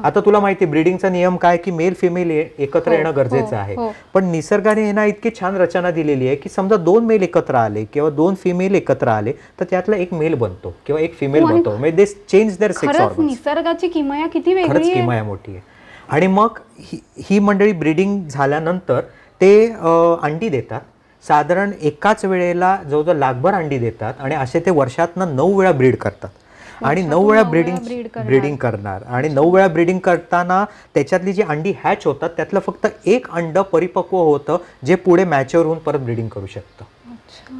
आता तुला माहिती आहे ब्रीडिंगचा नियम काय की मेल फिमेल एकत्र येणं गरजेचं आहे. पण निसर्गाने यांना इतकी छान रचना दिलेली आहे की समजा 2 मेल एकत्र आले किंवा 2 फिमेल एकत्र आले तर त्यातला एक मेल बनतो किंवा एक फिमेल बनतो. म्हणजे दे चेंज देअर सेक्स ऑर्गन्स. निसर्गाची किमया किती वेगळी आहे, खरंच किमया मोठी आहे. आणि मग ही मंडळी ब्रीडिंग झाल्यानंतर ते अंडी देतात. साधारण एकाच वेळेला जवळजवळ लाखभर अंडी देतात आणि असे ते वर्षातनं 9 वेळा ब्रीड करतात. आणि 9 वेळा ब्रीडिंग करणार आणि 9 वेळा ब्रीडिंग करताना त्याच्यातली जी अंडी हॅच होतात त्यातलं फक्त एक अंड परिपक्व होतं जे पुढे मॅच्युअर होऊन परत ब्रीडिंग करू शकतं.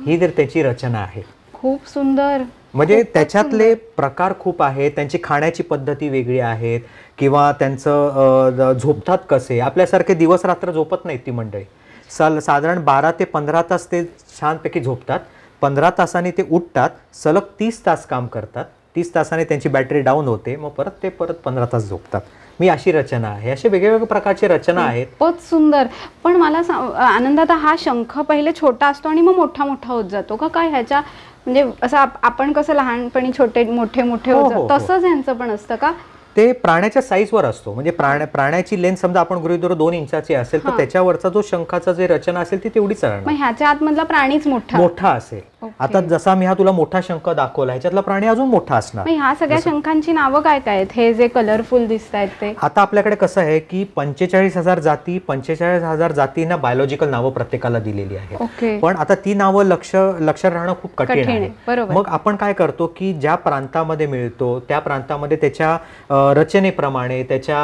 ही तर त्याची रचना आहे. खूप सुंदर. म्हणजे त्याच्यातले प्रकार खूप आहेत, त्यांची खाण्याची पद्धती वेगळी आहेत किंवा त्यांचं झोपतात कसे. आपल्यासारखे दिवस रात्र झोपत नाहीत ती मंडळी. साधारण 12 ते 15 तास ते छानपैकी झोपतात, 15 तासांनी ते उठतात, सलग 30 तास काम करतात, 30 तासाने त्यांची बॅटरी डाऊन होते, मग परत 15 तास झोपतात. मी अशी रचना आहे. असे वेगवेगळ्या प्रकारची रचना आहेत. खूपच सुंदर. पण मला आनंदात हा शंख पहिले छोटा असतो आणि मग मोठा मोठा होत जातो का काय ह्याच्या, म्हणजे असं आपण कसं लहानपणी छोटे मोठे मोठे होत जातो तसंच ह्यांचं पण असतं का? ते प्राण्याच्या साईजवर असतो. म्हणजे प्राण्याची लेंथ समजा आपण गृहीत धरू 2 इंचाची असेल तर त्याच्यावरचा जो शंखाचा जे रचना असेल ती तेवढीच राहणार. मग ह्याच्या आतमधला प्राणीच मोठा असेल. आता जसा मी हा तुला मोठा शंख दाखवला ह्याच्यातला प्राणी अजून मोठा असणार. मग ह्या सगळ्या शंखांची नावं काय काय आहेत हे जे कलरफुल दिसतायत ते? आता आपल्याकडे कसं आहे की 45,000 जाती, 45,000 जातींना बायोलॉजिकल नावं प्रत्येकाला दिलेली आहेत. पण आता ती नावं लक्षात राहणं खूप कठीण आहे. मग आपण काय करतो की ज्या प्रांतामध्ये मिळतो त्या प्रांतामध्ये त्याच्या रचनेप्रमाणे, त्याच्या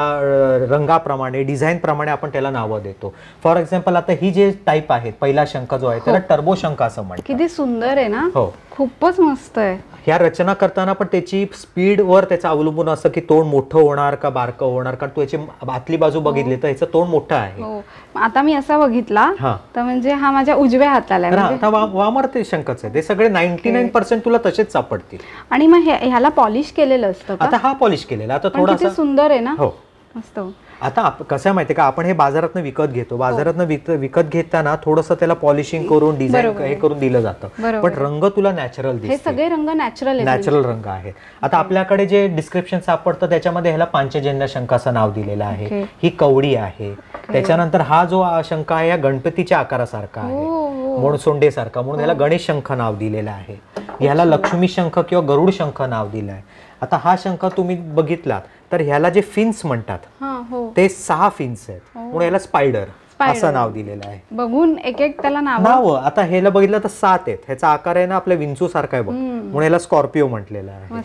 रंगाप्रमाणे, डिझाईन प्रमाणे आपण त्याला नावं देतो. फॉर एक्झाम्पल आता ही जे टाईप आहे, पहिला शंख जो आहे त्याला टर्बो शंख असं म्हणतात. किती सुंदर आहे ना. हो, खूपच मस्त आहे. ह्या रचना करताना पण त्याची स्पीड वर त्याचं अवलंबून असं की तोंड मोठं होणार का बारकं होणार, कारण तू याची आतली बाजू बघितली तर याचं तोंड मोठं आहे. आता मी असा बघितला तर म्हणजे हा माझ्या उजव्या हाताला आहे. आता वामर ते शंखच आहे. ते सगळे 99% तुला तसेच सापडतील. आणि मग ह्याला पॉलिश केलेलं असतं का? आता हा पॉलिश केलेला. आता थोडासा सुंदर आहे ना. हो, मस्त. आता कसं माहितीये का, आपण हे बाजारातनं विकत घेतो. बाजारातनं विकत घेताना थोडंसं त्याला पॉलिशिंग करून डिझाईन हे करून दिलं जातं. पण रंग तुला नॅचरल दिसते. हे सगळे रंग नॅचरल रंग आहेत. आता आपल्याकडे जे डिस्क्रिप्शन सापडतं त्याच्यामध्ये ह्याला पांचजन्य शंख असं नाव दिलेलं आहे. ही कवडी आहे. त्याच्यानंतर हा जो शंख आहे या गणपतीच्या आकारासारखा आहे, मोडसोंडे सारखा, म्हणून ह्याला गणेश शंख नाव दिलेलं आहे. ह्याला लक्ष्मी शंख किंवा गरुड शंख नाव दिलं आहे. आता हा शंख तुम्ही बघितलात तर ह्याला जे फिन्स म्हणतात ते 6 फिन्स आहेत, म्हणून याला स्पायडर असं नाव दिलेलं आहे. बघून एक त्याला नाव. आता ह्याला बघितलं तर 7 आहेत. ह्याचा आकार आहे ना आपल्या विंचू सारखा आहे बघ, म्हणून याला स्कॉर्पिओ म्हटलेला आहे.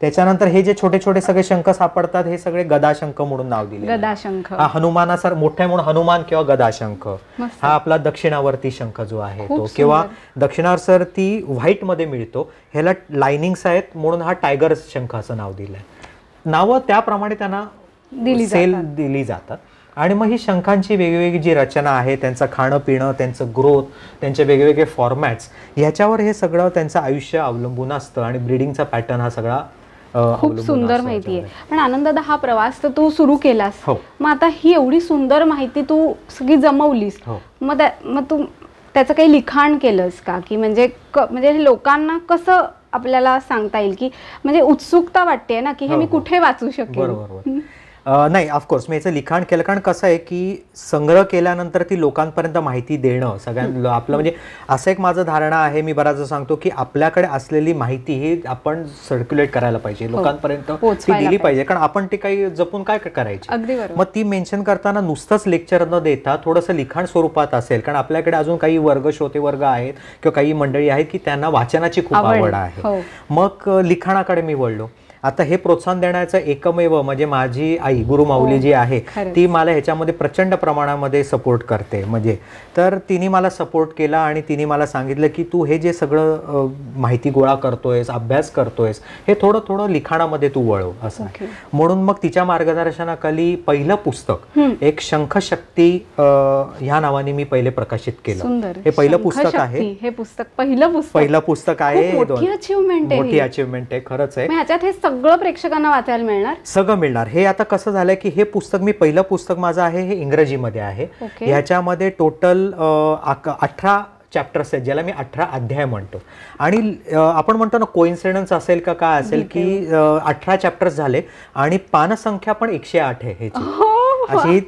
त्याच्यानंतर हे जे छोटे छोटे सगळे शंख सापडतात हे सगळे गदाशंख म्हणून नाव दिले. गदाशंख हा हनुमानासर मोठ्या म्हणून हनुमान किंवा गदाशंख. हा आपला दक्षिणावर्ती शंख जो आहे तो, किंवा दक्षिणावर्ती व्हाईट मध्ये मिळतो, ह्याला लाइनिंग्स आहेत म्हणून हा टायगर शंख असं नाव दिलंय. नावं त्याप्रमाणे त्यांना दिली जातात. आणि मग ही शंखांची वेगवेगळी जी रचना आहे, त्यांचं खाणं पिणं, त्यांचं ग्रोथ, त्यांचे वेगवेगळे फॉर्मॅट्स, ह्याच्यावर हे सगळं त्यांचं आयुष्य अवलंबून असतं. आणि ब्रीडिंगचा पॅटर्न हा सगळा खूप सुंदर माहिती आहे. पण आनंददा, हा प्रवास तर तू सुरू केलास, मग आता ही एवढी सुंदर माहिती तू सगळी जमवलीस, मग तू त्याचं काही लिखाण केलंस का? की म्हणजे लोकांना कसं आपल्याला सांगता येईल, की म्हणजे उत्सुकता वाटते ना की हे मी कुठे वाचू शकेन? बरोबर. नाही, ऑफकोर्स मी याचं लिखाण केलं, कारण कसं आहे की संग्रह केल्यानंतर ती लोकांपर्यंत माहिती देणं सगळ्यांना आपलं म्हणजे असं एक माझं धारणा आहे. मी बराच सांगतो की आपल्याकडे असलेली माहिती ही आपण सर्क्युलेट करायला पाहिजे, लोकांपर्यंत ती दिली पाहिजे, कारण आपण ती काही जपून काय करायची. मग ती मेन्शन करताना नुसतंच लेक्चर न देता थोडंसं लिखाण स्वरूपात असेल, कारण आपल्याकडे अजून काही श्रोते वर्ग आहेत किंवा काही मंडळी आहेत की त्यांना वाचनाची खूप आवड आहे. मग लिखाणाकडे मी वळलो. आता हे प्रोत्साहन देण्याचं एकमेव म्हणजे माझी आई गुरुमाऊली जी आहे ती मला ह्याच्यामध्ये प्रचंड प्रमाणामध्ये सपोर्ट करते. म्हणजे तर तिने मला सपोर्ट केला आणि तिने मला सांगितलं की तू हे जे सगळं माहिती गोळा करतोयस, अभ्यास करतोयस, हे थोडं थोडं लिखाणामध्ये तू वळव असं. म्हणून मग तिच्या मार्गदर्शनाखाली पहिलं पुस्तक एक शंखशक्ती ह्या नावाने मी पहिले प्रकाशित केलं. हे पहिलं पुस्तक आहे. हे पुस्तक पहिलं पुस्तक आहे. मोठी अचीवमेंट आहे खरंच आहे. ह्याच्यात हे सगळं प्रेक्षकांना वाचायला मिळणार, सगळं मिळणार. हे आता कसं झालंय की हे पुस्तक मी पहिलं पुस्तक माझं आहे हे इंग्रजीमध्ये आहे. ह्याच्यामध्ये टोटल 18 चॅप्टर्स आहेत, ज्याला मी 18 अध्याय म्हणतो. आणि आपण म्हणतो ना कोइन्सिडन्स असेल का काय असेल की 18 चॅप्टर्स झाले आणि पानसंख्या पण 108 आहे ह्याची. अशी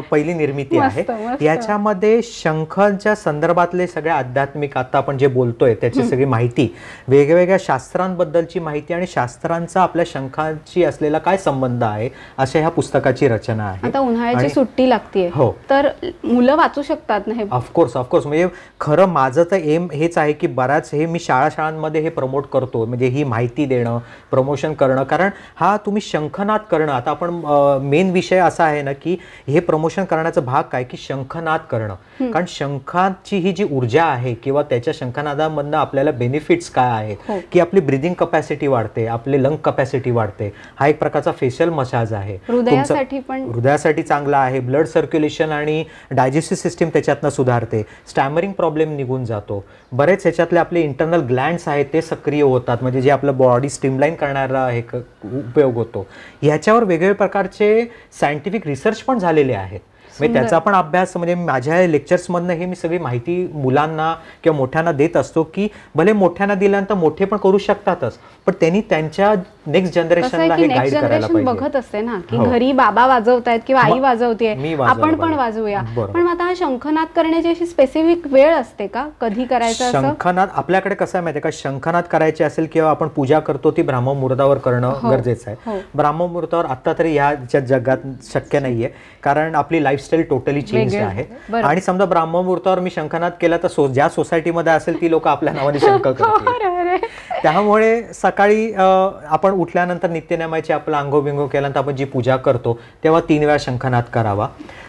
पहिली निर्मिती आहे. याच्यामध्ये शंखांच्या संदर्भातले सगळे आध्यात्मिक आता आपण जे बोलतोय त्याची सगळी माहिती, वेगवेगळ्या शास्त्रांबद्दलची माहिती आणि शास्त्रांचा आपल्या शंखांची असलेला काय संबंध आहे अशा ह्या पुस्तकाची रचना आहे. आता उन्हाळ्याची सुट्टी लागते तर मुलं वाचू शकतात ना हे? ऑफकोर्स. म्हणजे खरं माझं तर एम हेच आहे की बराच हे मी शाळांमध्ये हे प्रमोट करतो, म्हणजे ही माहिती देणं, प्रमोशन करणं. कारण हा तुम्ही शंखनाद करणं, आता आपण मेन विषय असा आहे ना की हे प्रमोशन करण्याचा भाग काय की शंखनाद करणं. कारण शंखाची ही जी ऊर्जा आहे किंवा त्याच्या शंखनादामधनं आपल्याला बेनिफिट्स काय आहेत की आपली ब्रीदिंग कपॅसिटी वाढते, आपली लंग कपॅसिटी वाढते. हा एक प्रकारचा फेशियल मसाज आहे, हृदयासाठी चांगला आहे. ब्लड सर्क्युलेशन आणि डायजेस्टिव्ह सिस्टीम त्याच्यातनं सुधारते. स्टॅमरिंग प्रॉब्लेम निघून जातो. बरेच ह्याच्यातले आपले इंटरनल ग्लँड्स आहेत ते सक्रिय होतात, म्हणजे जे आपलं बॉडी स्ट्रीमलाईन करणारा हे उपयोग होतो. ह्याच्यावर वेगवेगळ्या प्रकारचे सायंटिफिक रिसर्च पण झालेले आहेत. म्हणजे त्याचा पण अभ्यास म्हणजे माझ्या लेक्चर्समधनं हे मी सगळी माहिती मुलांना किंवा मोठ्यांना देत असतो की भले मोठ्यांना दिल्यानंतर मोठे पण करू शकतातच, पण त्यांनी त्यांच्या नेक्स्ट जनरेशनला हे गाईड करायला पाहिजे. बघत असते ना की घरी बाबा वाजवतायत किंवा आई वाजवते, आपण पण वाजवूया. पण आता हा शंखनाद करण्याची अशी स्पेसिफिक वेळ असते का, कधी करायचं? शंखनाद आपल्याकडे कसं आहे माहिती आहे का, शंखनाद करायचे असेल किंवा आपण पूजा करतो ती ब्राह्ममुहूर्तावर करणं गरजेचं आहे. ब्राह्ममुहूर्तावर आता तरी ह्या जगात शक्य नाहीये, कारण आपली लाईफस्टाईल टोटली चेंज आहे. आणि समजा ब्राह्ममुहूर्तावर मी शंखनाद केला तर ज्या सोसायटीमध्ये असेल ती लोक आपल्या नावाने शंख करतील. त्यामुळे सकाळी आपण उठल्यानंतर नित्यनेमाची आपला अंघोळ केल्यानंतर आपण जी पूजा करतो तेव्हा 3 वेळा शंखनाद करावा.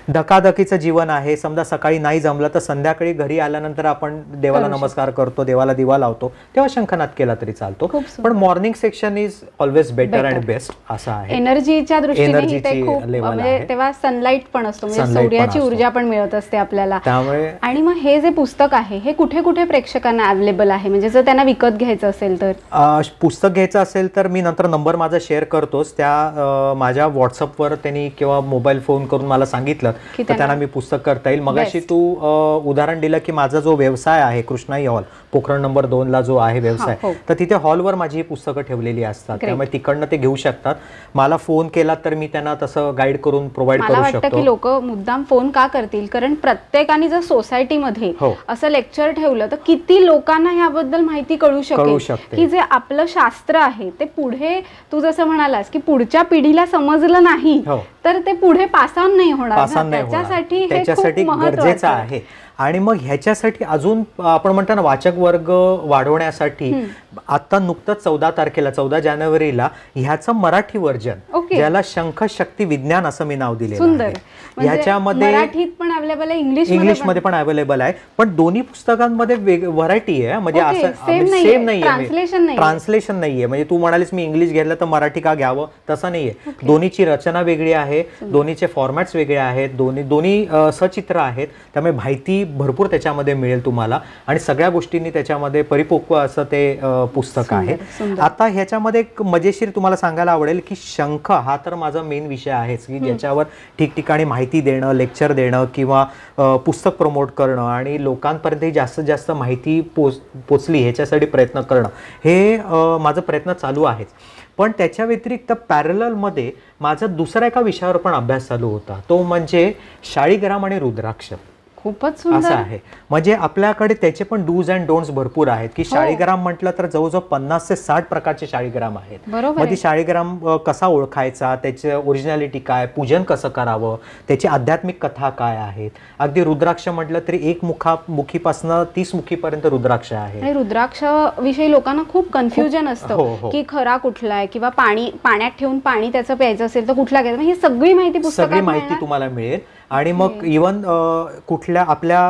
धकाधकीचं जीवन आहे, समजा सकाळी नाही जमलं तर संध्याकाळी घरी आल्यानंतर आपण देवाला नमस्कार करतो, देवाला दिवा लावतो, तेव्हा शंखनाद केला तरी चालतो. पण morning section is always better and best असं आहे. एनर्जीच्या दृष्टीने तेव्हा सनलाईट पण असतो, म्हणजे सूर्याची ऊर्जा पण मिळत असते आपल्याला. त्यामुळे आणि मग हे जे पुस्तक आहे हे कुठे कुठे प्रेक्षकांना अवेलेबल आहे, म्हणजे जर त्यांना विकत घ्यायचं असेल तर? पुस्तक घ्यायचं असेल तर मी नंतर नंबर माझा शेअर करतोच, त्या माझ्या व्हॉट्सअपवर त्यांनी किंवा मोबाईल फोन करून मला सांगितलं तर त्यांना मी पुस्तक करता येईल. मगाशी तू उदाहरण दिलं की माझा जो व्यवसाय आहे कृष्णाई हॉल पोखरण नंबर 2 ला जो आहे व्यवसाय, तर तिथे हॉलवर माझी ही पुस्तकं ठेवलेली असतात, त्यामुळे तिकडनं ते घेऊ शकतात. मला फोन केला तर मी त्यांना तसं गाईड करून प्रोव्हाइड करू शकतो. मला वाटतं की लोक मुद्दाम फोन का करतील, कारण प्रत्येकाने जर सोसायटीमध्ये असं लेक्चर ठेवलं तर किती लोकांना याबद्दल माहिती कळू शकेल की जे आपलं शास्त्र आहे ते पुढे, तू जसं म्हणालास की पुढच्या पिढीला समजलं नाही तर ते पुढे पास ऑन नाही होणार. त्याच्यासाठी गरजेचं आहे. आणि मग ह्याच्यासाठी अजून आपण म्हणतो ना वाचक वर्ग वाढवण्यासाठी आता नुकतंच 14 जानेवारीला ह्याचं मराठी व्हर्जन ज्याला शंख शक्ती विज्ञान असं मी नाव दिलेलं आहे. ह्याच्यामध्ये मराठीत पण अवेलेबल आहे, इंग्लिशमध्ये पण अवेलेबल आहे, पण दोन्ही पुस्तकांमध्ये व्हरायटी आहे. म्हणजे असं सेम नाहीये, ट्रान्सलेशन नाहीये. म्हणजे तू म्हणालीस मी इंग्लिश घेतलं तर मराठी का घ्यावं, तसं नाहीये. दोन्हीची रचना वेगळी आहे, दोन्हीचे फॉर्मॅट्स वेगळे आहेत, दोन्ही सचित्र आहेत. त्यामुळे माहिती भरपूर त्याच्यामध्ये मिळेल तुम्हाला आणि सगळ्या गोष्टींनी त्याच्यामध्ये परिपक्व असं ते पुस्तक आहे. आता ह्याच्यामध्ये एक मजेशीर तुम्हाला सांगायला आवडेल की शंख हा तर माझा मेन विषय आहेच, की ज्याच्यावर ठिकठिकाणी माहिती देणं, लेक्चर देणं किंवा पुस्तक प्रमोट करणं आणि लोकांपर्यंत जास्तीत जास्त माहिती पोचली ह्याच्यासाठी प्रयत्न करणं हे माझा प्रयत्न चालू आहेच. पण त्याच्या व्यतिरिक्त पॅरललमध्ये माझा दुसऱ्या एका विषयावर पण अभ्यास चालू होता, तो म्हणजे शाळीग्राम आणि रुद्राक्ष. खूपच सुंदर असं आहे. म्हणजे आपल्याकडे त्याचे पण डूज अँड डोंट्स भरपूर आहेत, की शाळीग्राम म्हटलं तर जवळजवळ 50 ते 60 प्रकारचे शाळीग्राम आहेत. मग ती शाळीग्राम कसा ओळखायचा, त्याचे ओरिजिनॅलिटी काय, पूजन कसं करावं, त्याची आध्यात्मिक कथा काय आहेत. अगदी रुद्राक्ष म्हटलं तरी 1 मुखीपासून 30 मुखीपर्यंत रुद्राक्ष आहे. आणि रुद्राक्ष विषयी लोकांना खूप कन्फ्युजन असतं की खरा कुठला आहे किंवा पाण्यात ठेवून पाणी त्याचं प्यायचं असेल तर कुठला घ्यायचं, ही सगळी माहिती पुस्तकात माहिती तुम्हाला मिळेल. आणि मग इवन कुठल्या आपल्या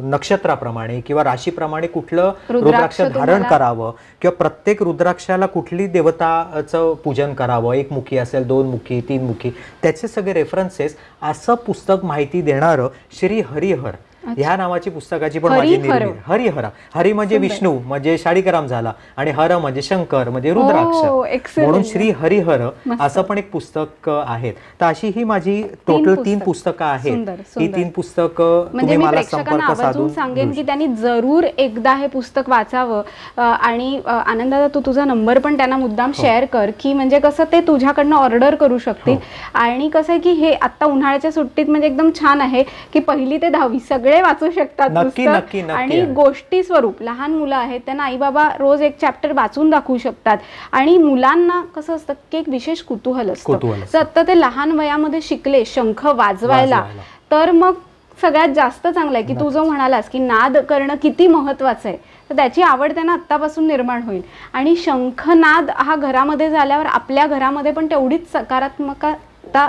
नक्षत्राप्रमाणे किंवा राशीप्रमाणे कुठलं रुद्राक्ष धारण करावं किंवा प्रत्येक रुद्राक्षाला कुठली देवताचं पूजन करावं, 1 मुखी असेल, 2 मुखी, 3 मुखी, त्याचे सगळे रेफरन्सेस असं पुस्तक माहिती देणारं श्री हरिहर ह्या नावाची पुस्तकाची पण माझी निर्मिती. हरिहर, हरी म्हणजे विष्णू म्हणजे शाळीग्राम झाला आणि हर म्हणजे शंकर म्हणजे रुद्राक्ष, म्हणून श्री हरिहर असं पण एक पुस्तक आहेत. तर अशी ही माझी टोटल 3 पुस्तकं आहेत. ही 3 पुस्तकं तुम्ही मला संपर्क साधून सांगेन की त्यांनी जरूर एकदा हे पुस्तक वाचावं. आणि आनंदादा तू तुझा नंबर पण त्यांना मुद्दाम शेअर कर, की म्हणजे कसं ते तुझ्याकडनं ऑर्डर करू शकतील. आणि कसं आहे की हे आता उन्हाळ्याच्या सुट्टीत म्हणजे एकदम छान आहे की 1ली ते 10वी सगळे वाचू शकतात पुस्तक. आणि गोष्टी स्वरूप लहान मुलं आहेत त्यांना आई बाबा रोज 1 चॅप्टर वाचून दाखवू शकतात. आणि मुलांना कसं असतं की एक विशेष कुतूहल असतं, तर आता ते लहान वयामध्ये शिकले शंख वाजवायला तर मग सगळ्यात जास्त चांगलं आहे की तू जो म्हणालास की नाद करणं किती महत्वाचं आहे, तर त्याची आवड त्यांना आत्तापासून निर्माण होईल. आणि शंखनाद हा घरामध्ये झाल्यावर आपल्या घरामध्ये पण तेवढीच सकारात्मक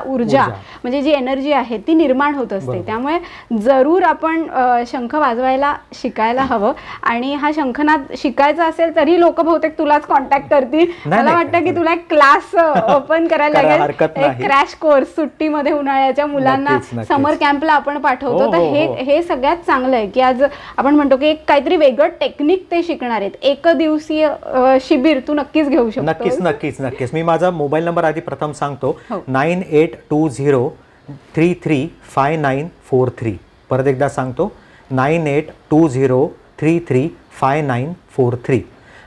ऊर्जा म्हणजे जी एनर्जी आहे ती निर्माण होत असते. त्यामुळे जरूर आपण शंख वाजवायला शिकायला हवं. आणि हा शंखनाद शिकायचा असेल तरी लोक बहुतेक तुलाच कॉन्टॅक्ट करतील. मला वाटतं की तुला एक क्लास ओपन करायला लागेल, एक क्रॅश कोर्स सुट्टीमध्ये उन्हाळ्याच्या मुलांना समर कॅम्पला आपण पाठवतो. तर हे सगळ्यात चांगलं आहे की आज आपण म्हणतो की एक काहीतरी वेगळं टेक्निक ते शिकणार आहेत. 1 दिवसीय शिबिर तू नक्कीच घेऊ शकतो. नक्कीच. मी माझा मोबाईल नंबर आधी प्रथम सांगतो, 9820335943. परत एकदा सांगतो, 9820335943.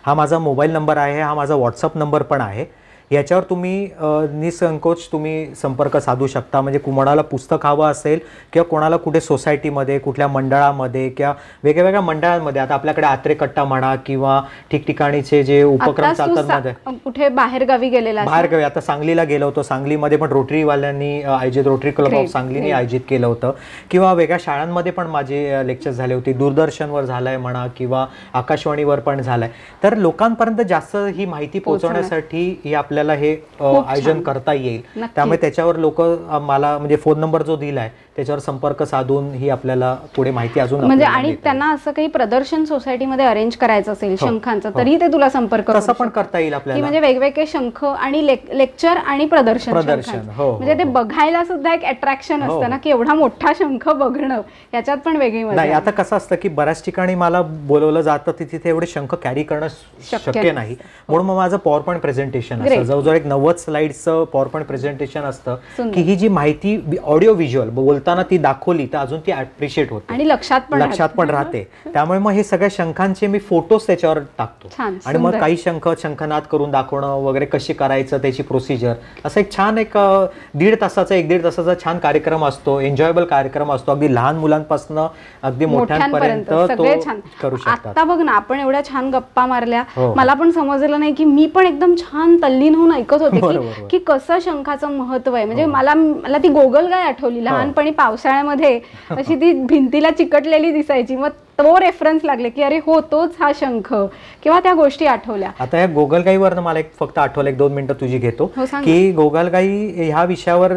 हा माझा मोबाईल नंबर आहे, हा माझा व्हॉट्सअप नंबर पण आहे. याच्यावर तुम्ही निसंकोच तुम्ही संपर्क साधू शकता. म्हणजे कोणाला पुस्तक हवं असेल किंवा कोणाला कुठे सोसायटीमध्ये, कुठल्या मंडळामध्ये किंवा वेगवेगळ्या मंडळांमध्ये, आता आपल्याकडे आत्रे कट्टा म्हणा किंवा ठिकठिकाणीचे जे उपक्रम चालतात मध्ये, कुठे बाहेरगावी बाहेरगावी आता सांगलीला गेलो होतो, सांगलीमध्ये पण रोटरीवाल्यांनी आयोजित, रोटरी क्लब ऑफ सांगलीने आयोजित केलं होतं. किंवा वेगळ्या शाळांमध्ये पण माझे लेक्चर्स झाले होते, दूरदर्शनवर झालंय म्हणा किंवा आकाशवाणीवर पण झालंय. तर लोकांपर्यंत जास्त ही माहिती पोहोचवण्यासाठी ही आपल्याला हे आयोजन करता येईल. त्यामुळे त्याच्यावर लोक मला म्हणजे फोन नंबर जो दिलाय त्याच्यावर संपर्क साधून ही आपल्याला पुढे माहिती अजून म्हणजे. आणि त्यांना असं काही प्रदर्शन सोसायटीमध्ये अरेंज करायचं असेल शंखांचं तरी ते तुला संपर्क तसं पण करता येईल आपल्याला. म्हणजे वेगवेगळे शंख आणि लेक्चर आणि प्रदर्शन म्हणजे ते बघायला सुद्धा एक अट्रॅक्शन असतं ना, की एवढा मोठा शंख बघणं याच्यात पण वेगळी मजा. नाही, आता कसं असतं की बऱ्याच ठिकाणी मला बोलवलं जातं तिथे एवढे शंख कॅरी करणं शक्य नाही, म्हणून मग माझं पॉवर पॉईंट प्रेझेंटेशन असतं. जवळजवळ एक 90 स्लाइड्सचं पॉवर पॉईंट प्रेझेंटेशन असतं की ही जी माहिती ऑडिओ व्हिज्युअल बोलताना ती दाखवली तर अजून ती अप्रिशिएट होते आणि लक्षात पण राहते. त्यामुळे मग हे सगळ्या शंखांचे मी फोटोज त्याच्यावर टाकतो आणि मग काही शंखनाद करून दाखवणं वगैरे कशी करायचं त्याची प्रोसिजर, असं एक छान एक 1.5 तासाचा छान कार्यक्रम असतो. एन्जॉयबल कार्यक्रम असतो, अगदी लहान मुलांपासून अगदी मोठ्यांपर्यंत तो करू शकतात. आता बघ ना, आपण एवढ्या छान गप्पा मारल्या, मला पण समजलं नाही की मी पण एकदम छान तल्लीन होऊन ऐकत होते की कसं शंखाचं महत्व आहे. म्हणजे मला ती गोगलगाय आठवली लहानपणी पावसाळ्यामध्ये अशी ती भिंतीला चिकटलेली दिसायची. मग तो रेफरन्स लागले की अरे हो तोच हा शंख किंवा त्या गोष्टी आठवल्या. आता या गोगलगाईवर मला एक फक्त आठवलं, 1-2 मिनिटं तुझी घेतो की गोगलगाई ह्या विषयावर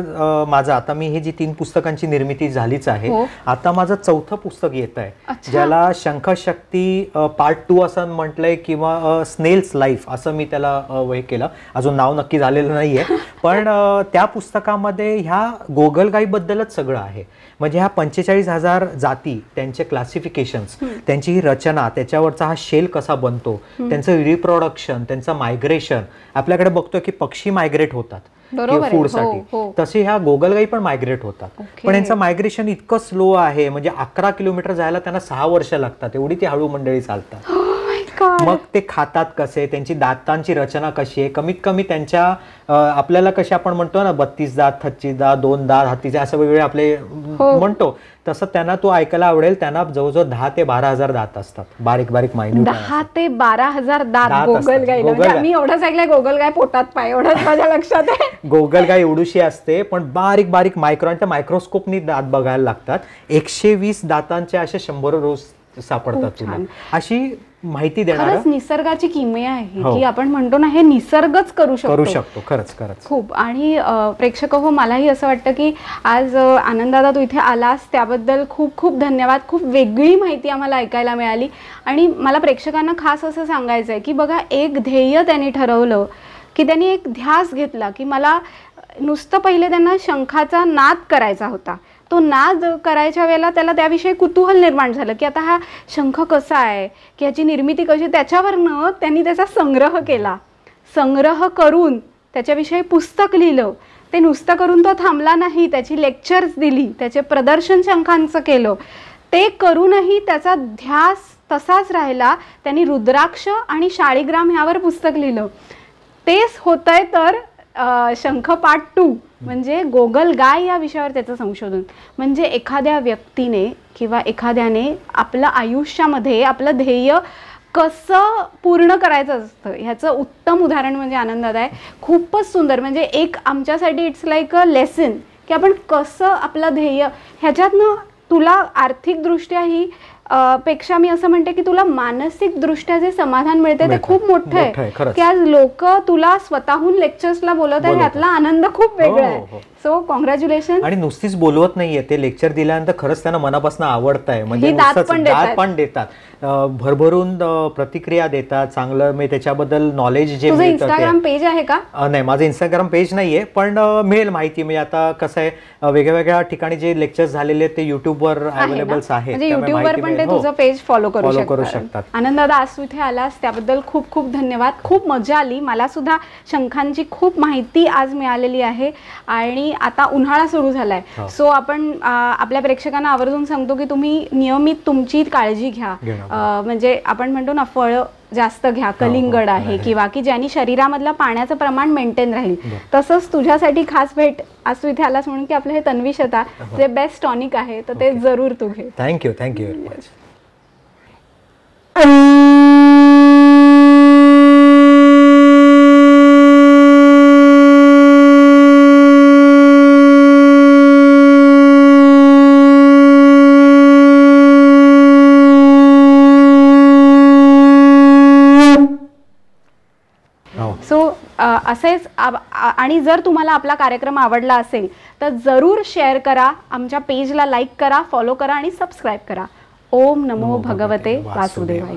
माझं आता मी ही जी 3 पुस्तकांची निर्मिती झालीच आहे, आता माझं 4थं पुस्तक येत आहे ज्याला शंखशक्ती पार्ट 2 असं म्हटलंय किंवा स्नेल्स लाईफ असं मी त्याला हे केलं. अजून नाव नक्की झालेलं नाहीये पण त्या पुस्तकामध्ये ह्या गोगलगाईबद्दलच सगळं आहे. म्हणजे ह्या 45,000 जाती, त्यांचे क्लासिफिकेशन्स, त्यांची ही रचना, त्याच्यावरचा हा शेल कसा बनतो, त्यांचं रिप्रोडक्शन, त्यांचं मायग्रेशन. आपल्याकडे बघतोय की पक्षी मायग्रेट होतात फूडसाठी, तसे ह्या गोगलगाई पण मायग्रेट होतात. पण यांचं मायग्रेशन इतकं स्लो आहे, म्हणजे 11 किलोमीटर जायला त्यांना 6 वर्ष लागतात, एवढी ती हळू मंडळी चालतात. मग ते खातात कसे, त्यांची दातांची रचना कशी आहे, कमीत कमी त्यांच्या आपल्याला कसे आपण म्हणतो ना 32 दात, 36 दात, 2 दात हातीचे, असं वेगवेगळे आपले म्हणतो, तसं त्यांना तो ऐकायला आवडेल. त्यांना जवळजवळ 10 ते 12,000 दात असतात, बारीक बारीक मायन्यूट. 10 ते 12,000 दात गोगलगाईला. मी एवढंच ऐकलंय गोगलगाय पोटात पाय, एवढंच माझ्या लक्षात आहे. गोगलगाय एवढीशी असते पण बारीक बारीक मायक्रोनच्या मायक्रोस्कोपनी दात बघायला लागतात. 120 दातांचे असे 100 रोज सापडतात तुला. अशी माहिती देणार निसर्गाची किमया आहे की आपण म्हणतो ना हे निसर्गच करू शकतो. खरंच खरंच खूप. आणि प्रेक्षक हो, मलाही असं वाटतं की आज आनंददादा तू इथे आलास त्याबद्दल खूप खूप धन्यवाद. खूप वेगळी माहिती आम्हाला ऐकायला मिळाली. आणि मला प्रेक्षकांना खास असं सांगायचं आहे की बघा, एक ध्येय त्यांनी ठरवलं की त्यांनी एक ध्यास घेतला की मला नुसतं पहिले त्यांना शंखाचा नाद करायचा होता. तो नाद करायच्या वेळेला त्याला त्याविषयी कुतूहल निर्माण झालं की आता हा शंख कसा आहे, की याची निर्मिती कशी. त्याच्यावरनं त्यांनी त्याचा संग्रह केला. संग्रह करून त्याच्याविषयी पुस्तक लिहिलं. ते नुसतं करून तो थांबला नाही, त्याची लेक्चर्स दिली, त्याचे प्रदर्शन शंखांचं केलं. ते करूनही त्याचा ध्यास तसाच राहिला. त्यांनी रुद्राक्ष आणि शाळीग्राम ह्यावर पुस्तक लिहिलं. तेच होतंय तर शंख पार्ट 2 म्हणजे गोगलगाय या विषयावर त्याचं संशोधन. म्हणजे एखाद्या व्यक्तीने किंवा एखाद्याने आपलं आयुष्यामध्ये आपलं ध्येय कसं पूर्ण करायचं असतं ह्याचं उत्तम उदाहरण म्हणजे आनंददादा आहे. खूपच सुंदर. म्हणजे एक आमच्यासाठी इट्स लाईक अ लेसन की आपण कसं आपलं ध्येय ह्याच्यातनं तुला आर्थिकदृष्ट्याही पेक्षा मी असं म्हणते की तुला मानसिक दृष्ट्या जे समाधान मिळते ते खूप मोठं आहे. की आज लोक तुला स्वतःहून लेक्चर्सला बोलत आहे, ह्यातला आनंद खूप वेगळा आहे. So congratulation. आणि नुसतीच बोलवत नाहीये ते, लेक्चर दिल्यानंतर खरंच त्यांना मनापासून आवडतंय. म्हणजे दात पण देतात, भरभरून प्रतिक्रिया देतात, चांगलं म्हणजे त्याच्याबद्दल नॉलेज जे मिळतं. इंस्टाग्राम पेज आहे का? नाही, माझं इंस्टाग्राम पेज नाहीये पण मिळेल माहिती. म्हणजे आता कसं आहे वेगवेगळ्या ठिकाणी जे लेक्चर्स झालेले ते युट्यूबवर अवेलेबल आहेत. म्हणजे युट्यूबवर पण ते तुझं पेज फॉलो करू शकतात. आनंददादा आज तू इथे आलास त्याबद्दल खूप खूप धन्यवाद. खूप मजा आली. मला सुद्धा शंखांची खूप माहिती आज मिळालेली आहे. आणि आता उन्हाळा सुरू झालाय, सो आपण आपल्या प्रेक्षकांना आवर्जून सांगतो की तुम्ही नियमित तुमची काळजी घ्या. म्हणजे आपण म्हणतो ना फळं जास्त घ्या, कलिंगड आहे किंवा की ज्यांनी शरीरामधलं पाण्याचं प्रमाण मेंटेन राहील. तसंच तुझ्यासाठी खास भेट आज तू इथे आलास म्हणून की आपलं हे तन्वीशता जे बेस्ट टॉनिक आहे तर ते जरूर तू घे. Thank you very much. असेच. आणि जर तुम्हाला आपला कार्यक्रम आवडला असेल तर जरूर शेअर करा, आमच्या पेजला लाईक करा, फॉलो करा आणि सबस्क्राईब करा. ओम नमो भगवते वासुदेवाय.